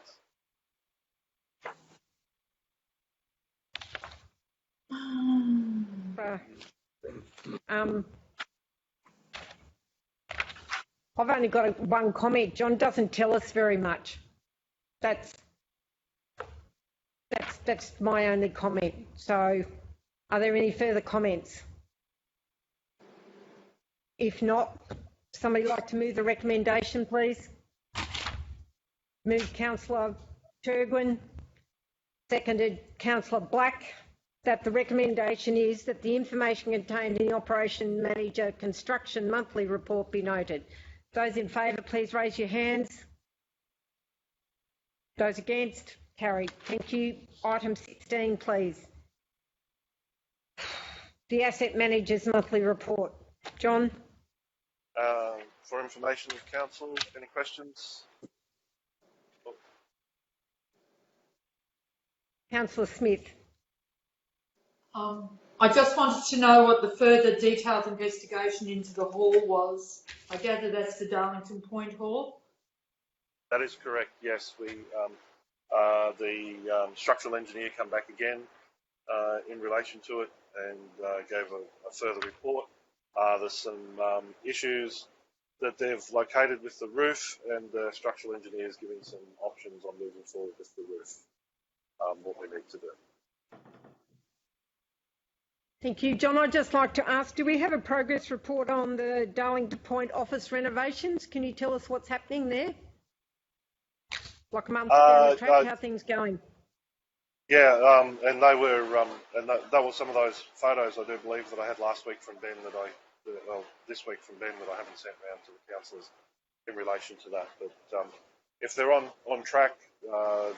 Speaker 11: I've only got one comment. John doesn't tell us very much. That's my only comment. So, are there any further comments? If not, somebody like to move the recommendation, please? Moved, Councillor Turgwin. Seconded, Councillor Black. That the recommendation is that the information contained in the Operation Manager Construction Monthly Report be noted. Those in favour, please raise your hands. Those against? Carried. Thank you. Item 16, please. The Asset Manager's Monthly Report. John?
Speaker 3: For information of council, any questions?
Speaker 11: Councillor Smith.
Speaker 5: I just wanted to know what the further detailed investigation into the hall was. I gather that's the Darlington Point Hall.
Speaker 3: That is correct. Yes, we The structural engineer come back again in relation to it and gave a further report. There's some issues that they've located with the roof, and the structural engineer is giving some options on moving forward with the roof, what we need to do.
Speaker 11: Thank you. John, I'd just like to ask, do we have a progress report on the Darlington Point office renovations? Can you tell us what's happening there? Like a month down the track, how are things going?
Speaker 3: Yeah, and they were some of those photos, I do believe, that I had last week from Ben this week from Ben that I haven't sent round to the councillors in relation to that. But if they're on track,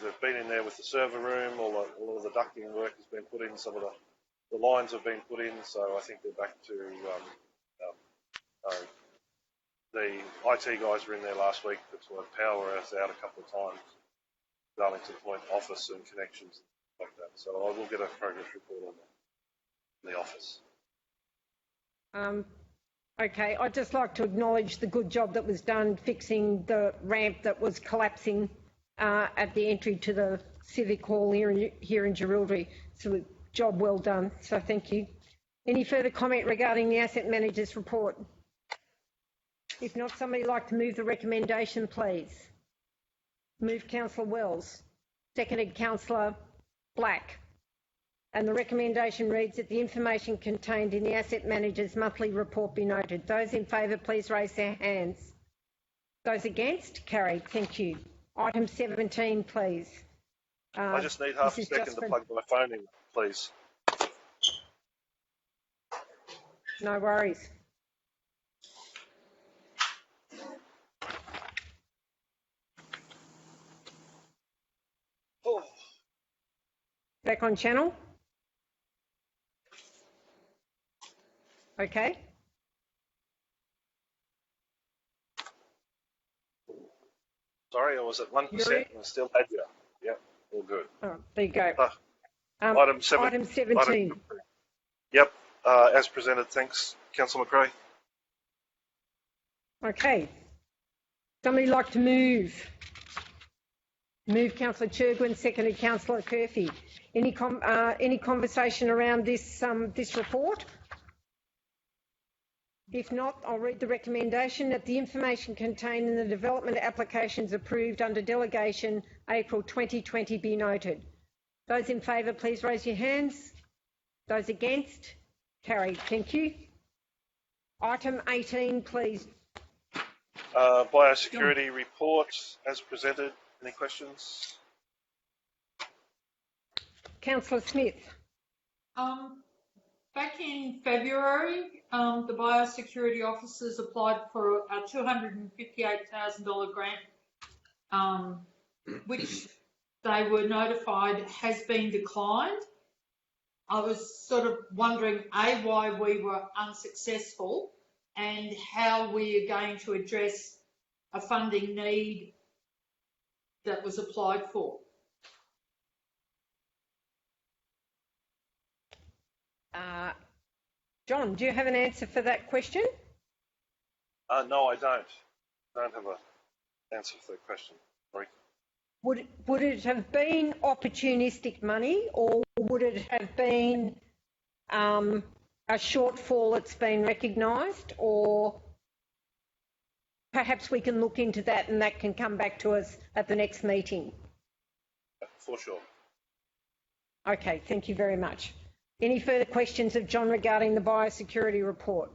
Speaker 3: they've been in there with the server room, all of the ducting work has been put in, some of the lines have been put in, so I think they're back to the IT guys were in there last week to power us out a couple of times, Darlington Point office and connections like that. So I will get a progress report on that in the office.
Speaker 11: Okay, I'd just like to acknowledge the good job that was done fixing the ramp that was collapsing at the entry to the Civic Hall here in Jerilderie. So a job well done, so thank you. Any further comment regarding the Asset Manager's report? If not, somebody like to move the recommendation, please. Move Councillor Wells, seconded Councillor Black. And the recommendation reads that the information contained in the Asset Manager's monthly report be noted. Those in favour, please raise their hands. Those against? Carried. Thank you. Item 17, please.
Speaker 3: I just need half a second to plug my phone in, please.
Speaker 11: No worries.
Speaker 3: Oh.
Speaker 11: Back on channel? Okay.
Speaker 3: Sorry, I was at 1% and I still had you. Yep, all good.
Speaker 11: Oh, there you go.
Speaker 3: Item
Speaker 11: 17.
Speaker 3: Yep, as presented. Thanks, Councillor McRae.
Speaker 11: Okay. Somebody like to move? Move Councillor Churgwin, seconded Councillor Curfew. Any conversation around this report? If not, I'll read the recommendation that the information contained in the development applications approved under delegation April 2020 be noted. Those in favour, please raise your hands. Those against? Carried. Thank you. Item 18, please.
Speaker 3: Biosecurity report as presented. Any questions?
Speaker 11: Councillor Smith.
Speaker 5: Back in February, the biosecurity officers applied for a $258,000 grant, which they were notified has been declined. I was sort of wondering, A, why we were unsuccessful and how we are going to address a funding need that was applied for.
Speaker 11: John, do you have an answer for that question?
Speaker 3: No, I don't. I don't have an answer for that question. Sorry.
Speaker 11: Would it have been opportunistic money, or would it have been a shortfall that's been recognised, or perhaps we can look into that and that can come back to us at the next meeting?
Speaker 3: For sure.
Speaker 11: Okay, thank you very much. Any further questions of John regarding the biosecurity report?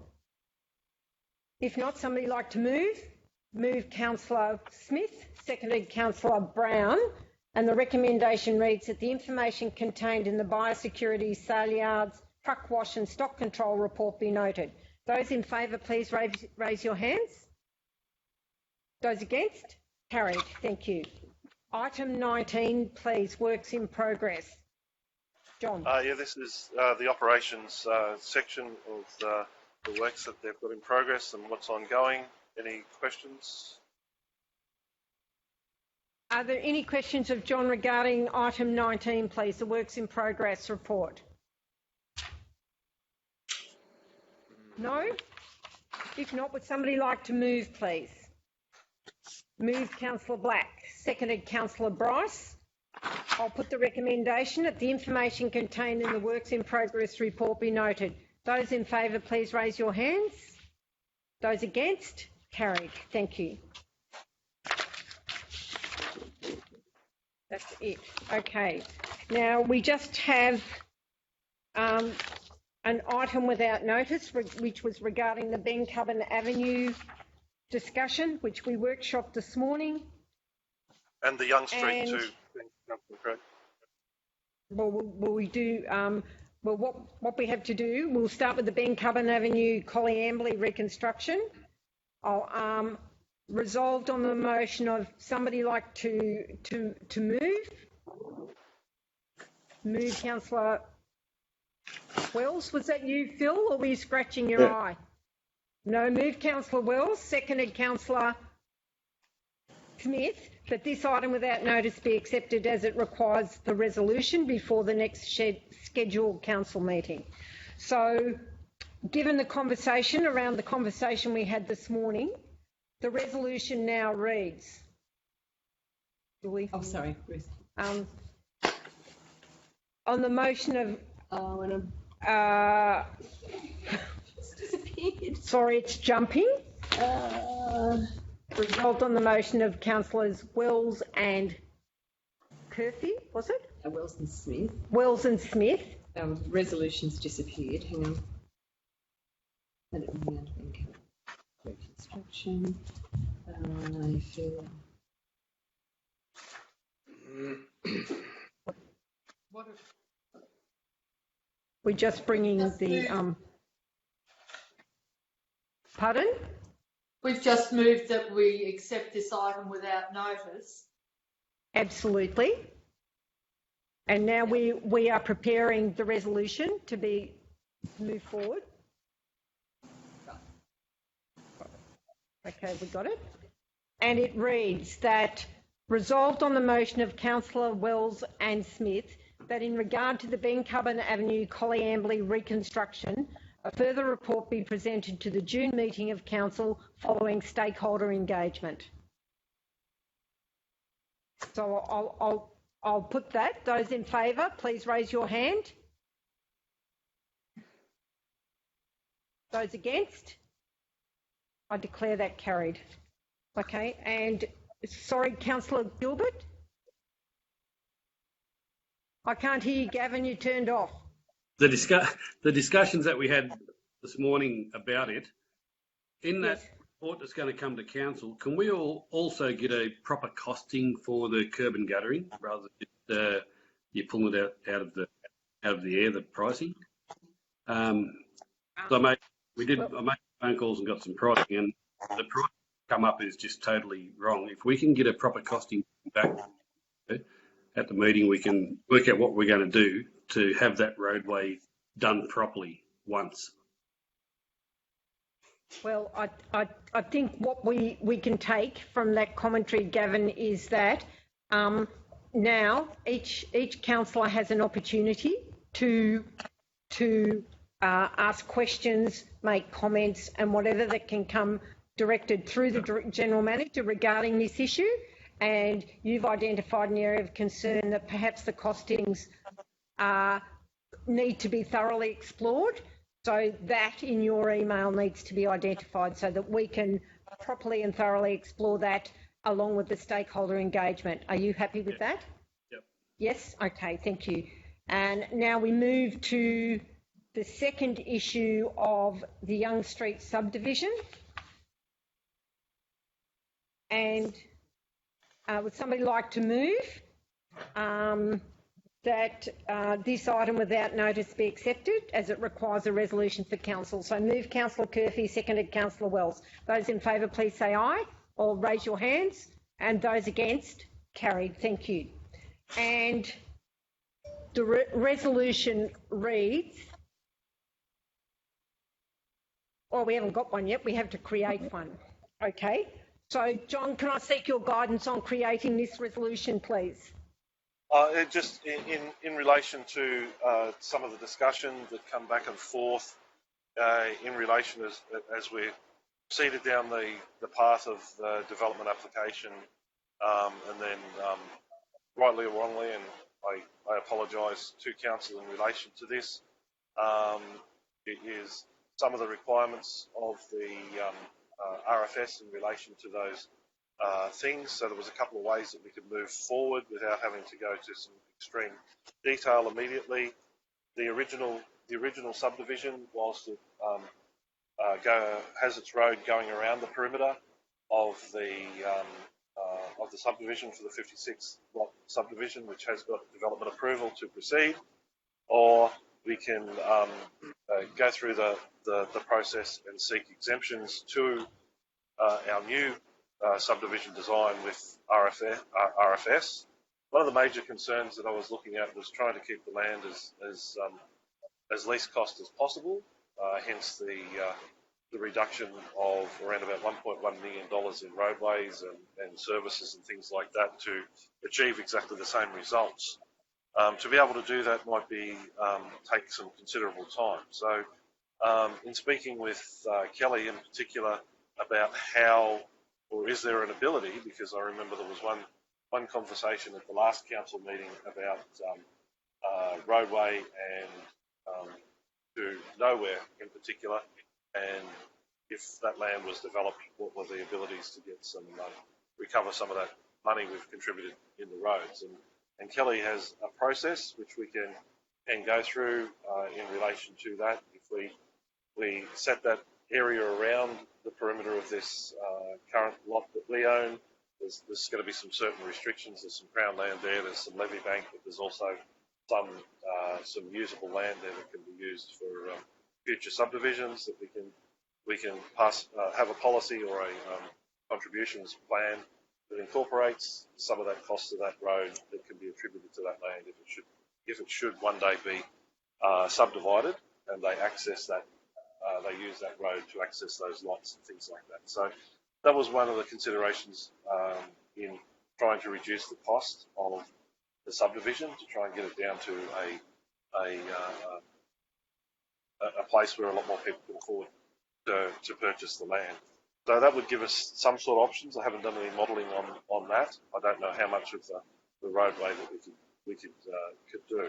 Speaker 11: If not, somebody like to move? Move Councillor Smith, seconded Councillor Brown, and the recommendation reads that the information contained in the biosecurity sale yards, truck wash and stock control report be noted. Those in favour, please raise your hands. Those against? Carried. Thank you. Item 19, please. Works in progress. John.
Speaker 3: Yeah, this is the operations section of the works that they've got in progress and what's ongoing. Any questions?
Speaker 11: Are there any questions of John regarding item 19, please, the works in progress report? No? If not, would somebody like to move, please? Move Councillor Black, seconded Councillor Bryce. I'll put the recommendation that the information contained in the works in progress report be noted. Those in favour, please raise your hands. Those against? Carried. Thank you. That's it. Okay. Now we just have an item without notice, which was regarding the Ben Cubbon Avenue discussion, which we workshopped this morning.
Speaker 3: And the Young Street too. Correct.
Speaker 11: Well, we do. Well, what we have to do, we'll start with the Ben Cubbon Avenue Colliambley reconstruction. I'll resolved on the motion of somebody like to move. Councillor Wells, was that you, Phil, or were you scratching your eye? No, move Councillor Wells, seconded Councillor Smith, that this item without notice be accepted as it requires the resolution before the next scheduled council meeting. So, given the conversation around the conversation we had this morning, the resolution now reads.
Speaker 13: Oh, sorry, Ruth.
Speaker 11: On the motion of.
Speaker 13: It's disappeared.
Speaker 11: Sorry, it's jumping. Resolved on the motion of councillors Wells and Curfew, was it?
Speaker 13: Wells and Smith.
Speaker 11: Wells and Smith.
Speaker 13: Resolution's disappeared. Hang on. Reconstruction. I feel.
Speaker 11: We're just bringing the. Pardon?
Speaker 5: We've just moved that we accept this item without notice.
Speaker 11: Absolutely. And now we are preparing the resolution to be moved forward. Okay, we got it. And it reads that resolved on the motion of Councillor Wells and Smith that in regard to the Ben Cubbon Avenue Colliambley reconstruction, a further report be presented to the June meeting of Council following stakeholder engagement. So I'll put that. Those in favour, please raise your hand. Those against? I declare that carried. Okay, and sorry, Councillor Gilbert? I can't hear you, Gavin, you turned off.
Speaker 10: The discussions that we had this morning about it, in that report that's going to come to council, can we all also get a proper costing for the curb and guttering rather than you pulling it out of the air, the pricing? So I made phone calls and got some pricing, and the price come up is just totally wrong. If we can get a proper costing back at the meeting, we can work out what we're going to do to have that roadway done properly once.
Speaker 11: Well, I think what we can take from that commentary, Gavin, is that now each councillor has an opportunity to ask questions, make comments, and whatever that can come directed through the General Manager regarding this issue. And you've identified an area of concern that perhaps the costings need to be thoroughly explored. So that in your email needs to be identified so that we can properly and thoroughly explore that along with the stakeholder engagement. Are you happy with that?
Speaker 10: Yep.
Speaker 11: Yes? Okay, thank you. And now we move to the second issue of the Young Street subdivision. And would somebody like to move that this item without notice be accepted as it requires a resolution for council? So move Councillor Curfew, seconded Councillor Wells. Those in favour, please say aye or raise your hands. And those against, carried. Thank you. And the resolution reads, oh, we haven't got one yet. We have to create one. Okay. So, John, can I seek your guidance on creating this resolution, please?
Speaker 3: Just in relation to some of the discussion that come back and forth in relation as we're proceeded down the path of the development application and then rightly or wrongly, and I apologise to council in relation to this. It is some of the requirements of the RFS in relation to those things. So there was a couple of ways that we could move forward without having to go to some extreme detail immediately. The original subdivision, whilst it has its road going around the perimeter of the subdivision for the 56 lot subdivision, which has got development approval to proceed, or we can go through the process and seek exemptions to our new subdivision design with RFS. One of the major concerns that I was looking at was trying to keep the land as least cost as possible, hence the reduction of around about $1.1 million in roadways and services and things like that to achieve exactly the same results. To be able to do that might be take some considerable time. So in speaking with Kelly in particular about how, or is there an ability, because I remember there was one conversation at the last council meeting about roadway and to nowhere in particular, and if that land was developed, what were the abilities to get some recover some of that money we've contributed in the roads. And Kelly has a process which we can go through in relation to that. If we set that area around the perimeter of this current lot that we own, there's going to be some certain restrictions. There's some crown land there, there's some levee bank, but there's also some usable land there that can be used for future subdivisions that we can pass, have a policy or a contributions plan that incorporates some of that cost of that road that can be attributed to that land if it should one day be subdivided and they access that, they use that road to access those lots and things like that. So that was one of the considerations in trying to reduce the cost of the subdivision, to try and get it down to a place where a lot more people can afford to purchase the land. So that would give us some sort of options. I haven't done any modelling on that. I don't know how much of the roadway that we could do.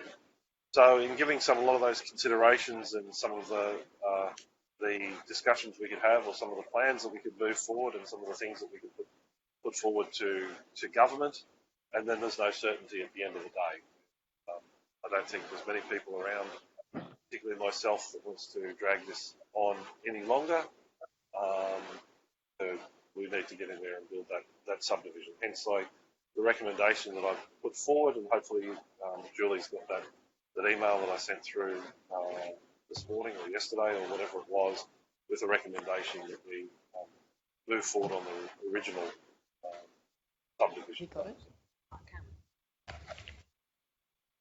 Speaker 3: So in giving a lot of those considerations and some of the discussions we could have, or some of the plans that we could move forward, and some of the things that we could put forward to government, and then there's no certainty at the end of the day. I don't think there's many people around, particularly myself, that wants to drag this on any longer. We need to get in there and build that subdivision. Hence, the recommendation that I've put forward, and hopefully Julie's got that email that I sent through this morning or yesterday or whatever it was, with a recommendation that we move forward on the original subdivision.
Speaker 11: You got it?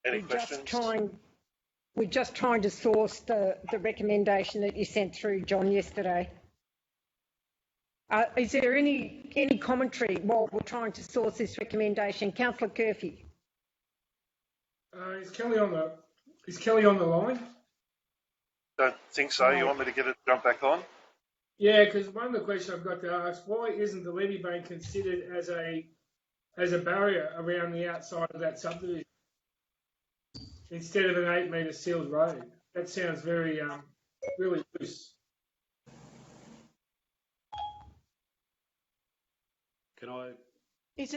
Speaker 3: Any questions?
Speaker 11: We're just trying to source the recommendation that you sent through, John, yesterday. Is there any commentary while we're trying to source this recommendation? Councillor Curfew.
Speaker 12: Is Kelly on the line?
Speaker 3: Don't think so. You want me to jump back on?
Speaker 12: Yeah, because one of the questions I've got to ask, why isn't the levee bank considered as a barrier around the outside of that subdivision instead of an 8 metre sealed road? That sounds very really loose.
Speaker 10: Can I?
Speaker 11: Is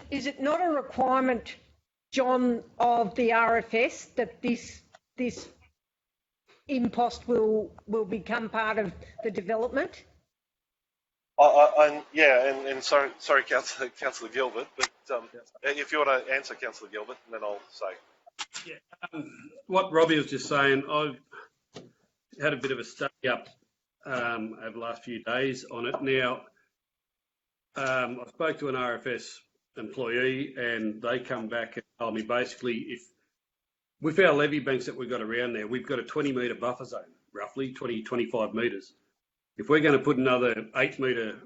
Speaker 11: it not a requirement, John, of the RFS that this impost will become part of the development?
Speaker 3: And sorry, Councillor Gilbert, but if you want to answer, Councillor Gilbert, and then I'll say.
Speaker 10: Yeah, what Robbie was just saying, I've had a bit of a study up over the last few days on it. Now, I spoke to an RFS employee, and they come back and told me basically, if with our levee banks that we've got around there, we've got a 20 metre buffer zone, roughly 25 metres. If we're going to put another 8 metre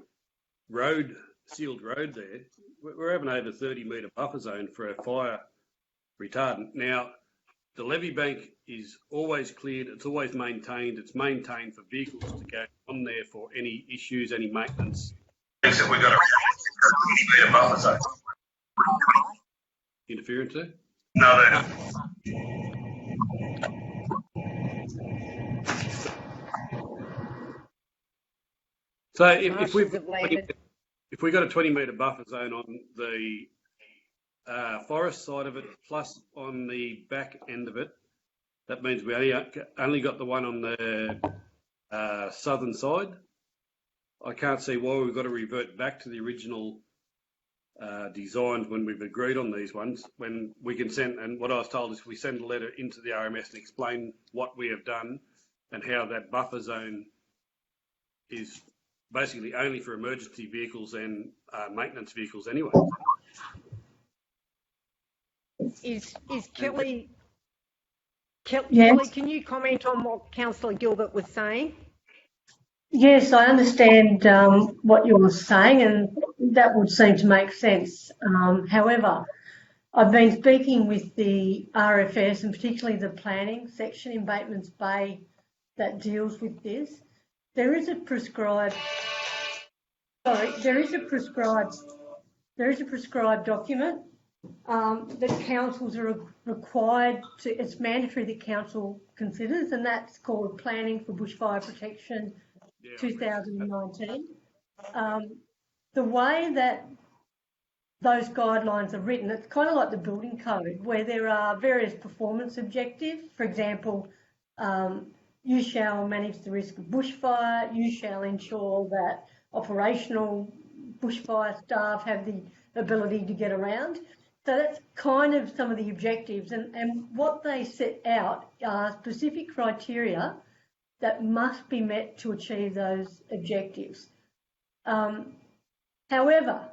Speaker 10: sealed road there, we're having over 30 metre buffer zone for a fire retardant. Now, the levee bank is always cleared, it's always maintained, it's maintained for vehicles to go on there for any issues, any maintenance. We've got a 20 metre buffer zone. Interference there? No, so if we've
Speaker 11: Marshals have landed.
Speaker 10: if we got a 20-metre buffer zone on the forest side of it, plus on the back end of it, that means we only got the one on the southern side. I can't see why we've got to revert back to the original designs when we've agreed on these ones, when we can send, and what I was told is we send a letter into the RMS and explain what we have done and how that buffer zone is basically only for emergency vehicles and maintenance vehicles anyway.
Speaker 11: Is Kelly,
Speaker 7: Yes.
Speaker 11: Kelly, can you comment on what Councillor Gilbert was saying?
Speaker 7: Yes, I understand what you're saying, and that would seem to make sense. However, I've been speaking with the RFS and particularly the planning section in Bateman's Bay that deals with this. There is a prescribed document that councils are required to. It's mandatory that council considers, and that's called Planning for Bushfire Protection 2019. The way that those guidelines are written, it's kind of like the building code, where there are various performance objectives. For example, you shall manage the risk of bushfire, you shall ensure that operational bushfire staff have the ability to get around. So that's kind of some of the objectives, and what they set out are specific criteria that must be met to achieve those objectives. However,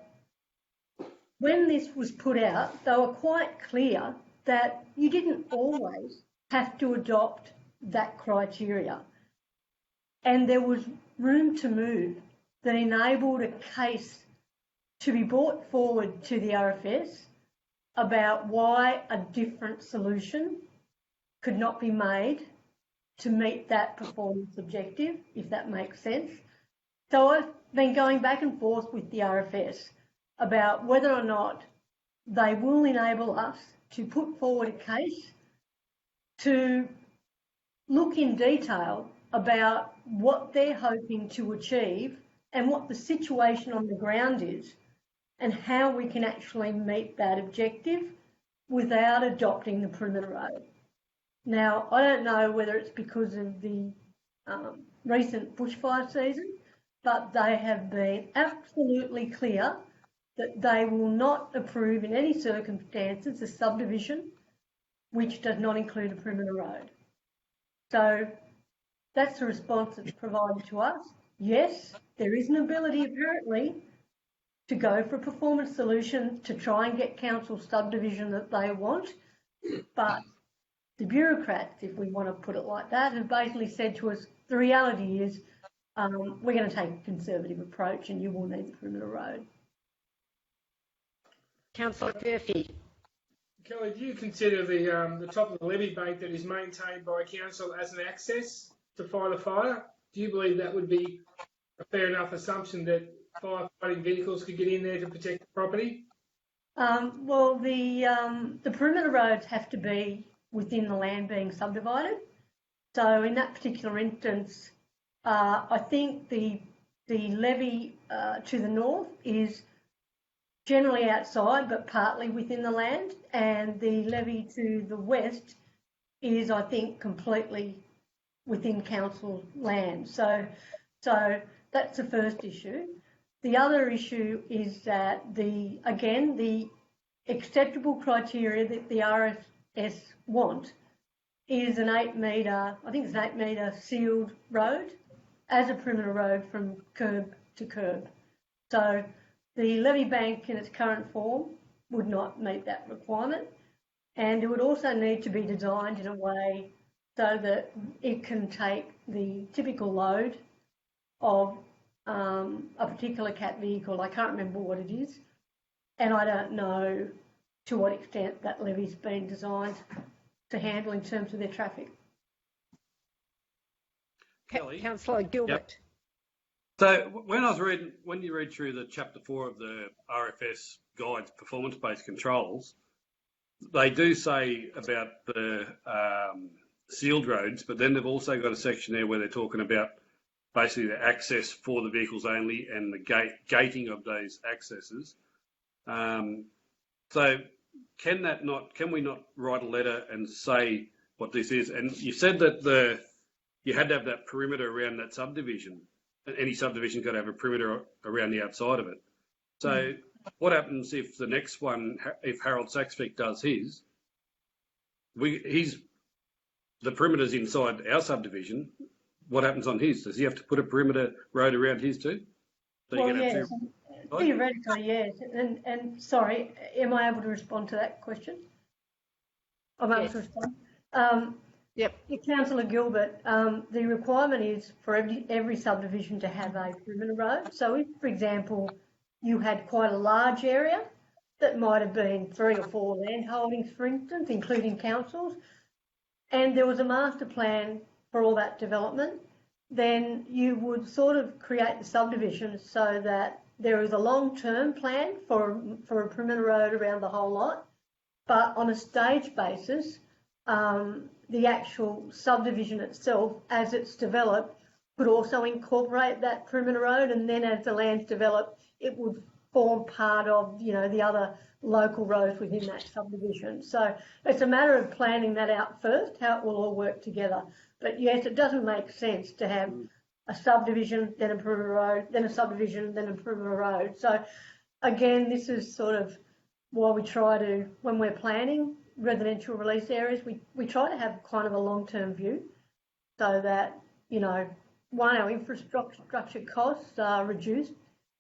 Speaker 7: when this was put out, they were quite clear that you didn't always have to adopt that criteria. And there was room to move that enabled a case to be brought forward to the RFS about why a different solution could not be made to meet that performance objective, if that makes sense. So I've been going back and forth with the RFS about whether or not they will enable us to put forward a case to look in detail about what they're hoping to achieve and what the situation on the ground is and how we can actually meet that objective without adopting the perimeter road. Now, I don't know whether it's because of the recent bushfire season, but they have been absolutely clear that they will not approve in any circumstances a subdivision which does not include a perimeter road. So that's the response that's provided to us. Yes, there is an ability apparently to go for a performance solution to try and get council subdivision that they want, but the bureaucrats, if we want to put it like that, have basically said to us, the reality is we're going to take a conservative approach and you will need the perimeter road.
Speaker 11: Councillor Murphy.
Speaker 12: Kelly, do you consider the top of the levee bank that is maintained by council as an access to fight a fire? Do you believe that would be a fair enough assumption that firefighting vehicles could get in there to protect the property?
Speaker 7: Well, the perimeter roads have to be within the land being subdivided. So in that particular instance, I think the levee to the north is generally outside but partly within the land, and the levee to the west is, I think, completely within council land. So that's the first issue. The other issue is that the acceptable criteria that the RFS want is an 8 metre, I think it's an 8 metre sealed road as a perimeter road from curb to curb. So the levee bank in its current form would not meet that requirement, and it would also need to be designed in a way so that it can take the typical load of a particular Cat vehicle. I can't remember what it is, and I don't know to what extent that levee's been designed to handle in terms of their traffic.
Speaker 11: Kelly. Councillor Gilbert.
Speaker 10: Yep. So when you read through the chapter 4 of the RFS guides, performance-based controls, they do say about the sealed roads, but then they've also got a section there where they're talking about basically the access for the vehicles only and the gating of those accesses. So can we not write a letter and say what this is? And you said that you had to have that perimeter around that subdivision. Any subdivision's got to have a perimeter around the outside of it. So what happens if the next one, if Harold Saxvik does his, the perimeter's inside our subdivision, what happens on his? Does he have to put a perimeter road around his too? So
Speaker 7: Well, yes, theoretically, yes. And sorry, am I able to respond to that question? I'm able to respond.
Speaker 11: Yep.
Speaker 7: Councillor Gilbert, the requirement is for every subdivision to have a perimeter road. So if, for example, you had quite a large area that might have been 3 or 4 land holdings, for instance, including councils, and there was a master plan for all that development, then you would sort of create the subdivision so that there is a long-term plan for a perimeter road around the whole lot, but on a stage basis, the actual subdivision itself, as it's developed, could also incorporate that perimeter road, and then as the land's developed, it would form part of, the other local roads within that subdivision. So it's a matter of planning that out first, how it will all work together. But yes, it doesn't make sense to have a subdivision, then a perimeter road, then a subdivision, then a perimeter road. So again, this is sort of why we try to, when we're planning residential release areas, we try to have kind of a long-term view so that, one, our infrastructure costs are reduced.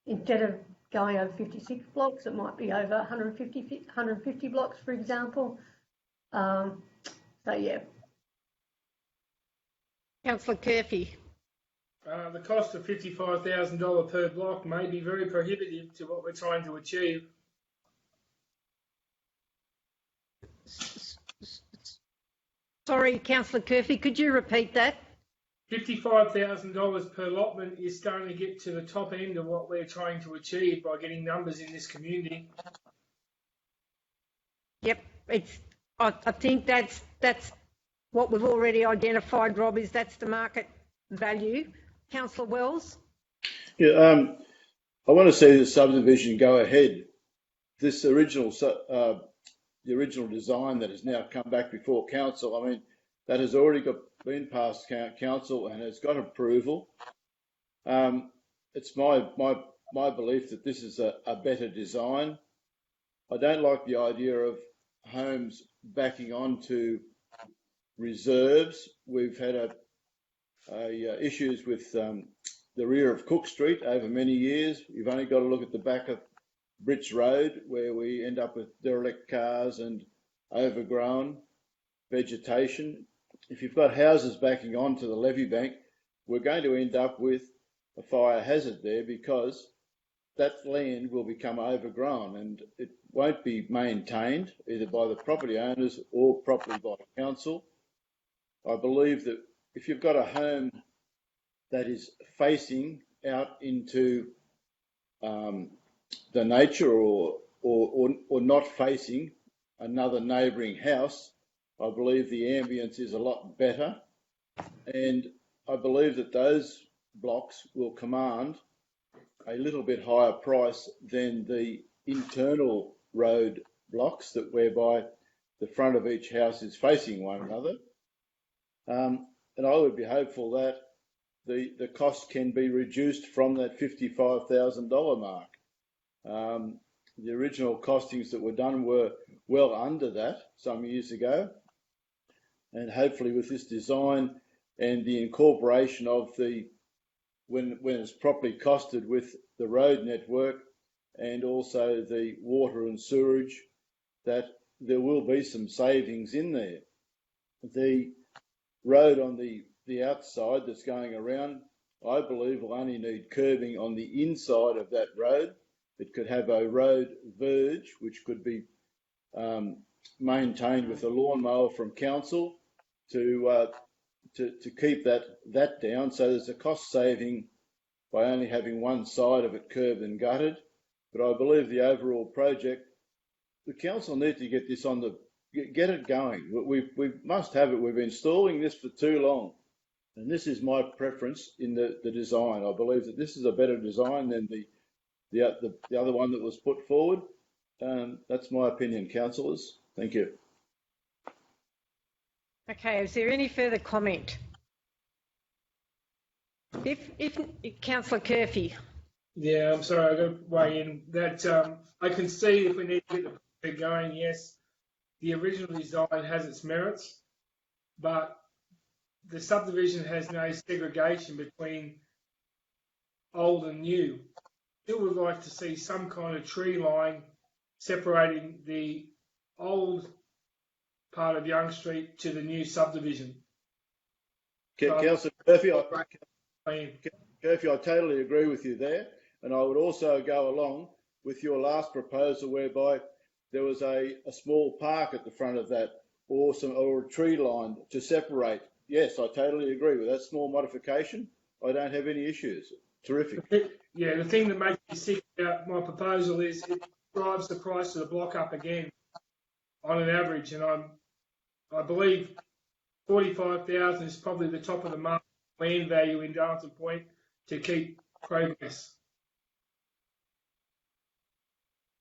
Speaker 7: Instead of going over 56 blocks, it might be over 150 blocks, for example. So, yeah.
Speaker 11: Councillor Curfew.
Speaker 12: The cost of $55,000 per block may be very prohibitive to what we're trying to achieve.
Speaker 11: Sorry, Councillor Curfew, could you repeat that?
Speaker 12: $55,000 per allotment is starting to get to the top end of what we're trying to achieve by getting numbers in this community.
Speaker 11: Yep, I think that's what we've already identified, Rob, is that's the market value. Councillor Wells?
Speaker 14: Yeah, I want to see the subdivision go ahead. This original, the original design that has now come back before council, I mean, that has already been past council and has got approval. It's my belief that this is a better design. I don't like the idea of homes backing onto reserves. We've had issues with the rear of Cook Street over many years. You've only got to look at the back of Bridge Road, where we end up with derelict cars and overgrown vegetation. If you've got houses backing onto the levee bank, we're going to end up with a fire hazard there because that land will become overgrown and it won't be maintained either by the property owners or properly by council. I believe that if you've got a home that is facing out into the nature or not facing another neighbouring house, I believe the ambience is a lot better, and I believe that those blocks will command a little bit higher price than the internal road blocks that whereby the front of each house is facing one another. And I would be hopeful that the cost can be reduced from that $55,000 mark. The original costings that were done were well under that some years ago. And hopefully with this design and the incorporation of when it's properly costed with the road network and also the water and sewerage, that there will be some savings in there. The road on the outside that's going around, I believe, will only need curbing on the inside of that road. It could have a road verge, which could be maintained with a lawnmower from council to keep that down. So there's a cost saving by only having one side of it curbed and gutted. But I believe the overall project, the council need to get this on get it going. We must have it. We've been stalling this for too long. And this is my preference in the design. I believe that this is a better design than the other one that was put forward. That's my opinion, councillors. Thank you.
Speaker 11: Okay, is there any further comment? If Councillor Curfew.
Speaker 12: Yeah, I'm sorry, I've got to weigh in. That I can see if we need to get the project going, yes, the original design has its merits, but the subdivision has no segregation between old and new. Still would like to see some kind of tree line separating the old part of Young Street to the new subdivision.
Speaker 14: Councillor Curfew, I totally agree with you there. And I would also go along with your last proposal whereby there was a small park at the front of that or a tree line to separate. Yes, I totally agree with that small modification. I don't have any issues. Terrific.
Speaker 12: Yeah, the thing that makes me sick about my proposal is it drives the price of the block up again on an average, and I believe 45,000 is probably the top of the market land value in Darlington Point to keep progress.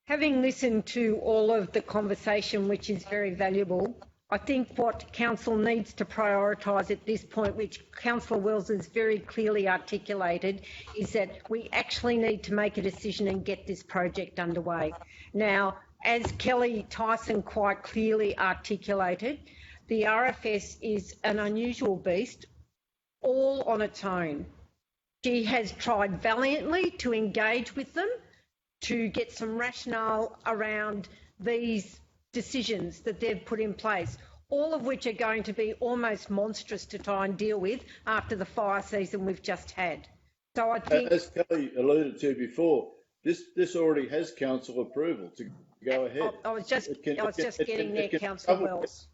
Speaker 11: Having listened to all of the conversation, which is very valuable, I think what council needs to prioritise at this point, which Councillor Wells has very clearly articulated, is that we actually need to make a decision and get this project underway. Now, as Kelly Tyson quite clearly articulated, the RFS is an unusual beast, all on its own. She has tried valiantly to engage with them, to get some rationale around these decisions that they've put in place, all of which are going to be almost monstrous to try and deal with after the fire season we've just had. So I think,
Speaker 14: as Kelly alluded to before, this already has council approval to go ahead.
Speaker 11: I was just getting there, Councillor Wells.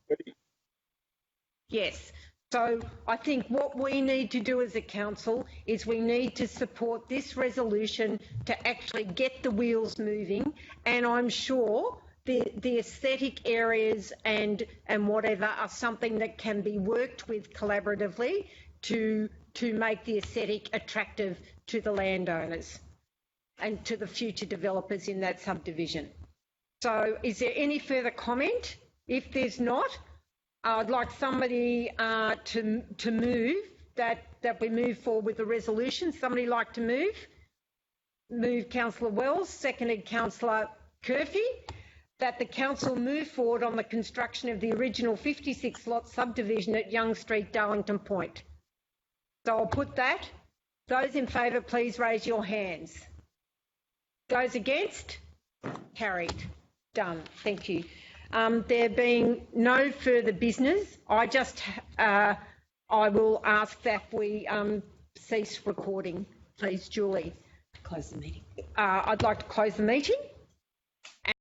Speaker 11: Yes. So I think what we need to do as a council is we need to support this resolution to actually get the wheels moving, and I'm sure the aesthetic areas and whatever are something that can be worked with collaboratively to make the aesthetic attractive to the landowners and to the future developers in that subdivision. So is there any further comment? If there's not, I'd like somebody to move that we move forward with the resolution. Somebody like to move? Move Councillor Wells, seconded Councillor Curfew, that the council move forward on the construction of the original 56-lot subdivision at Young Street, Darlington Point. So I'll put that. Those in favour, please raise your hands. Those against? Carried. Done. Thank you. There being no further business, I will ask that we cease recording, please, Julie.
Speaker 13: Close the meeting.
Speaker 11: I'd like to close the meeting.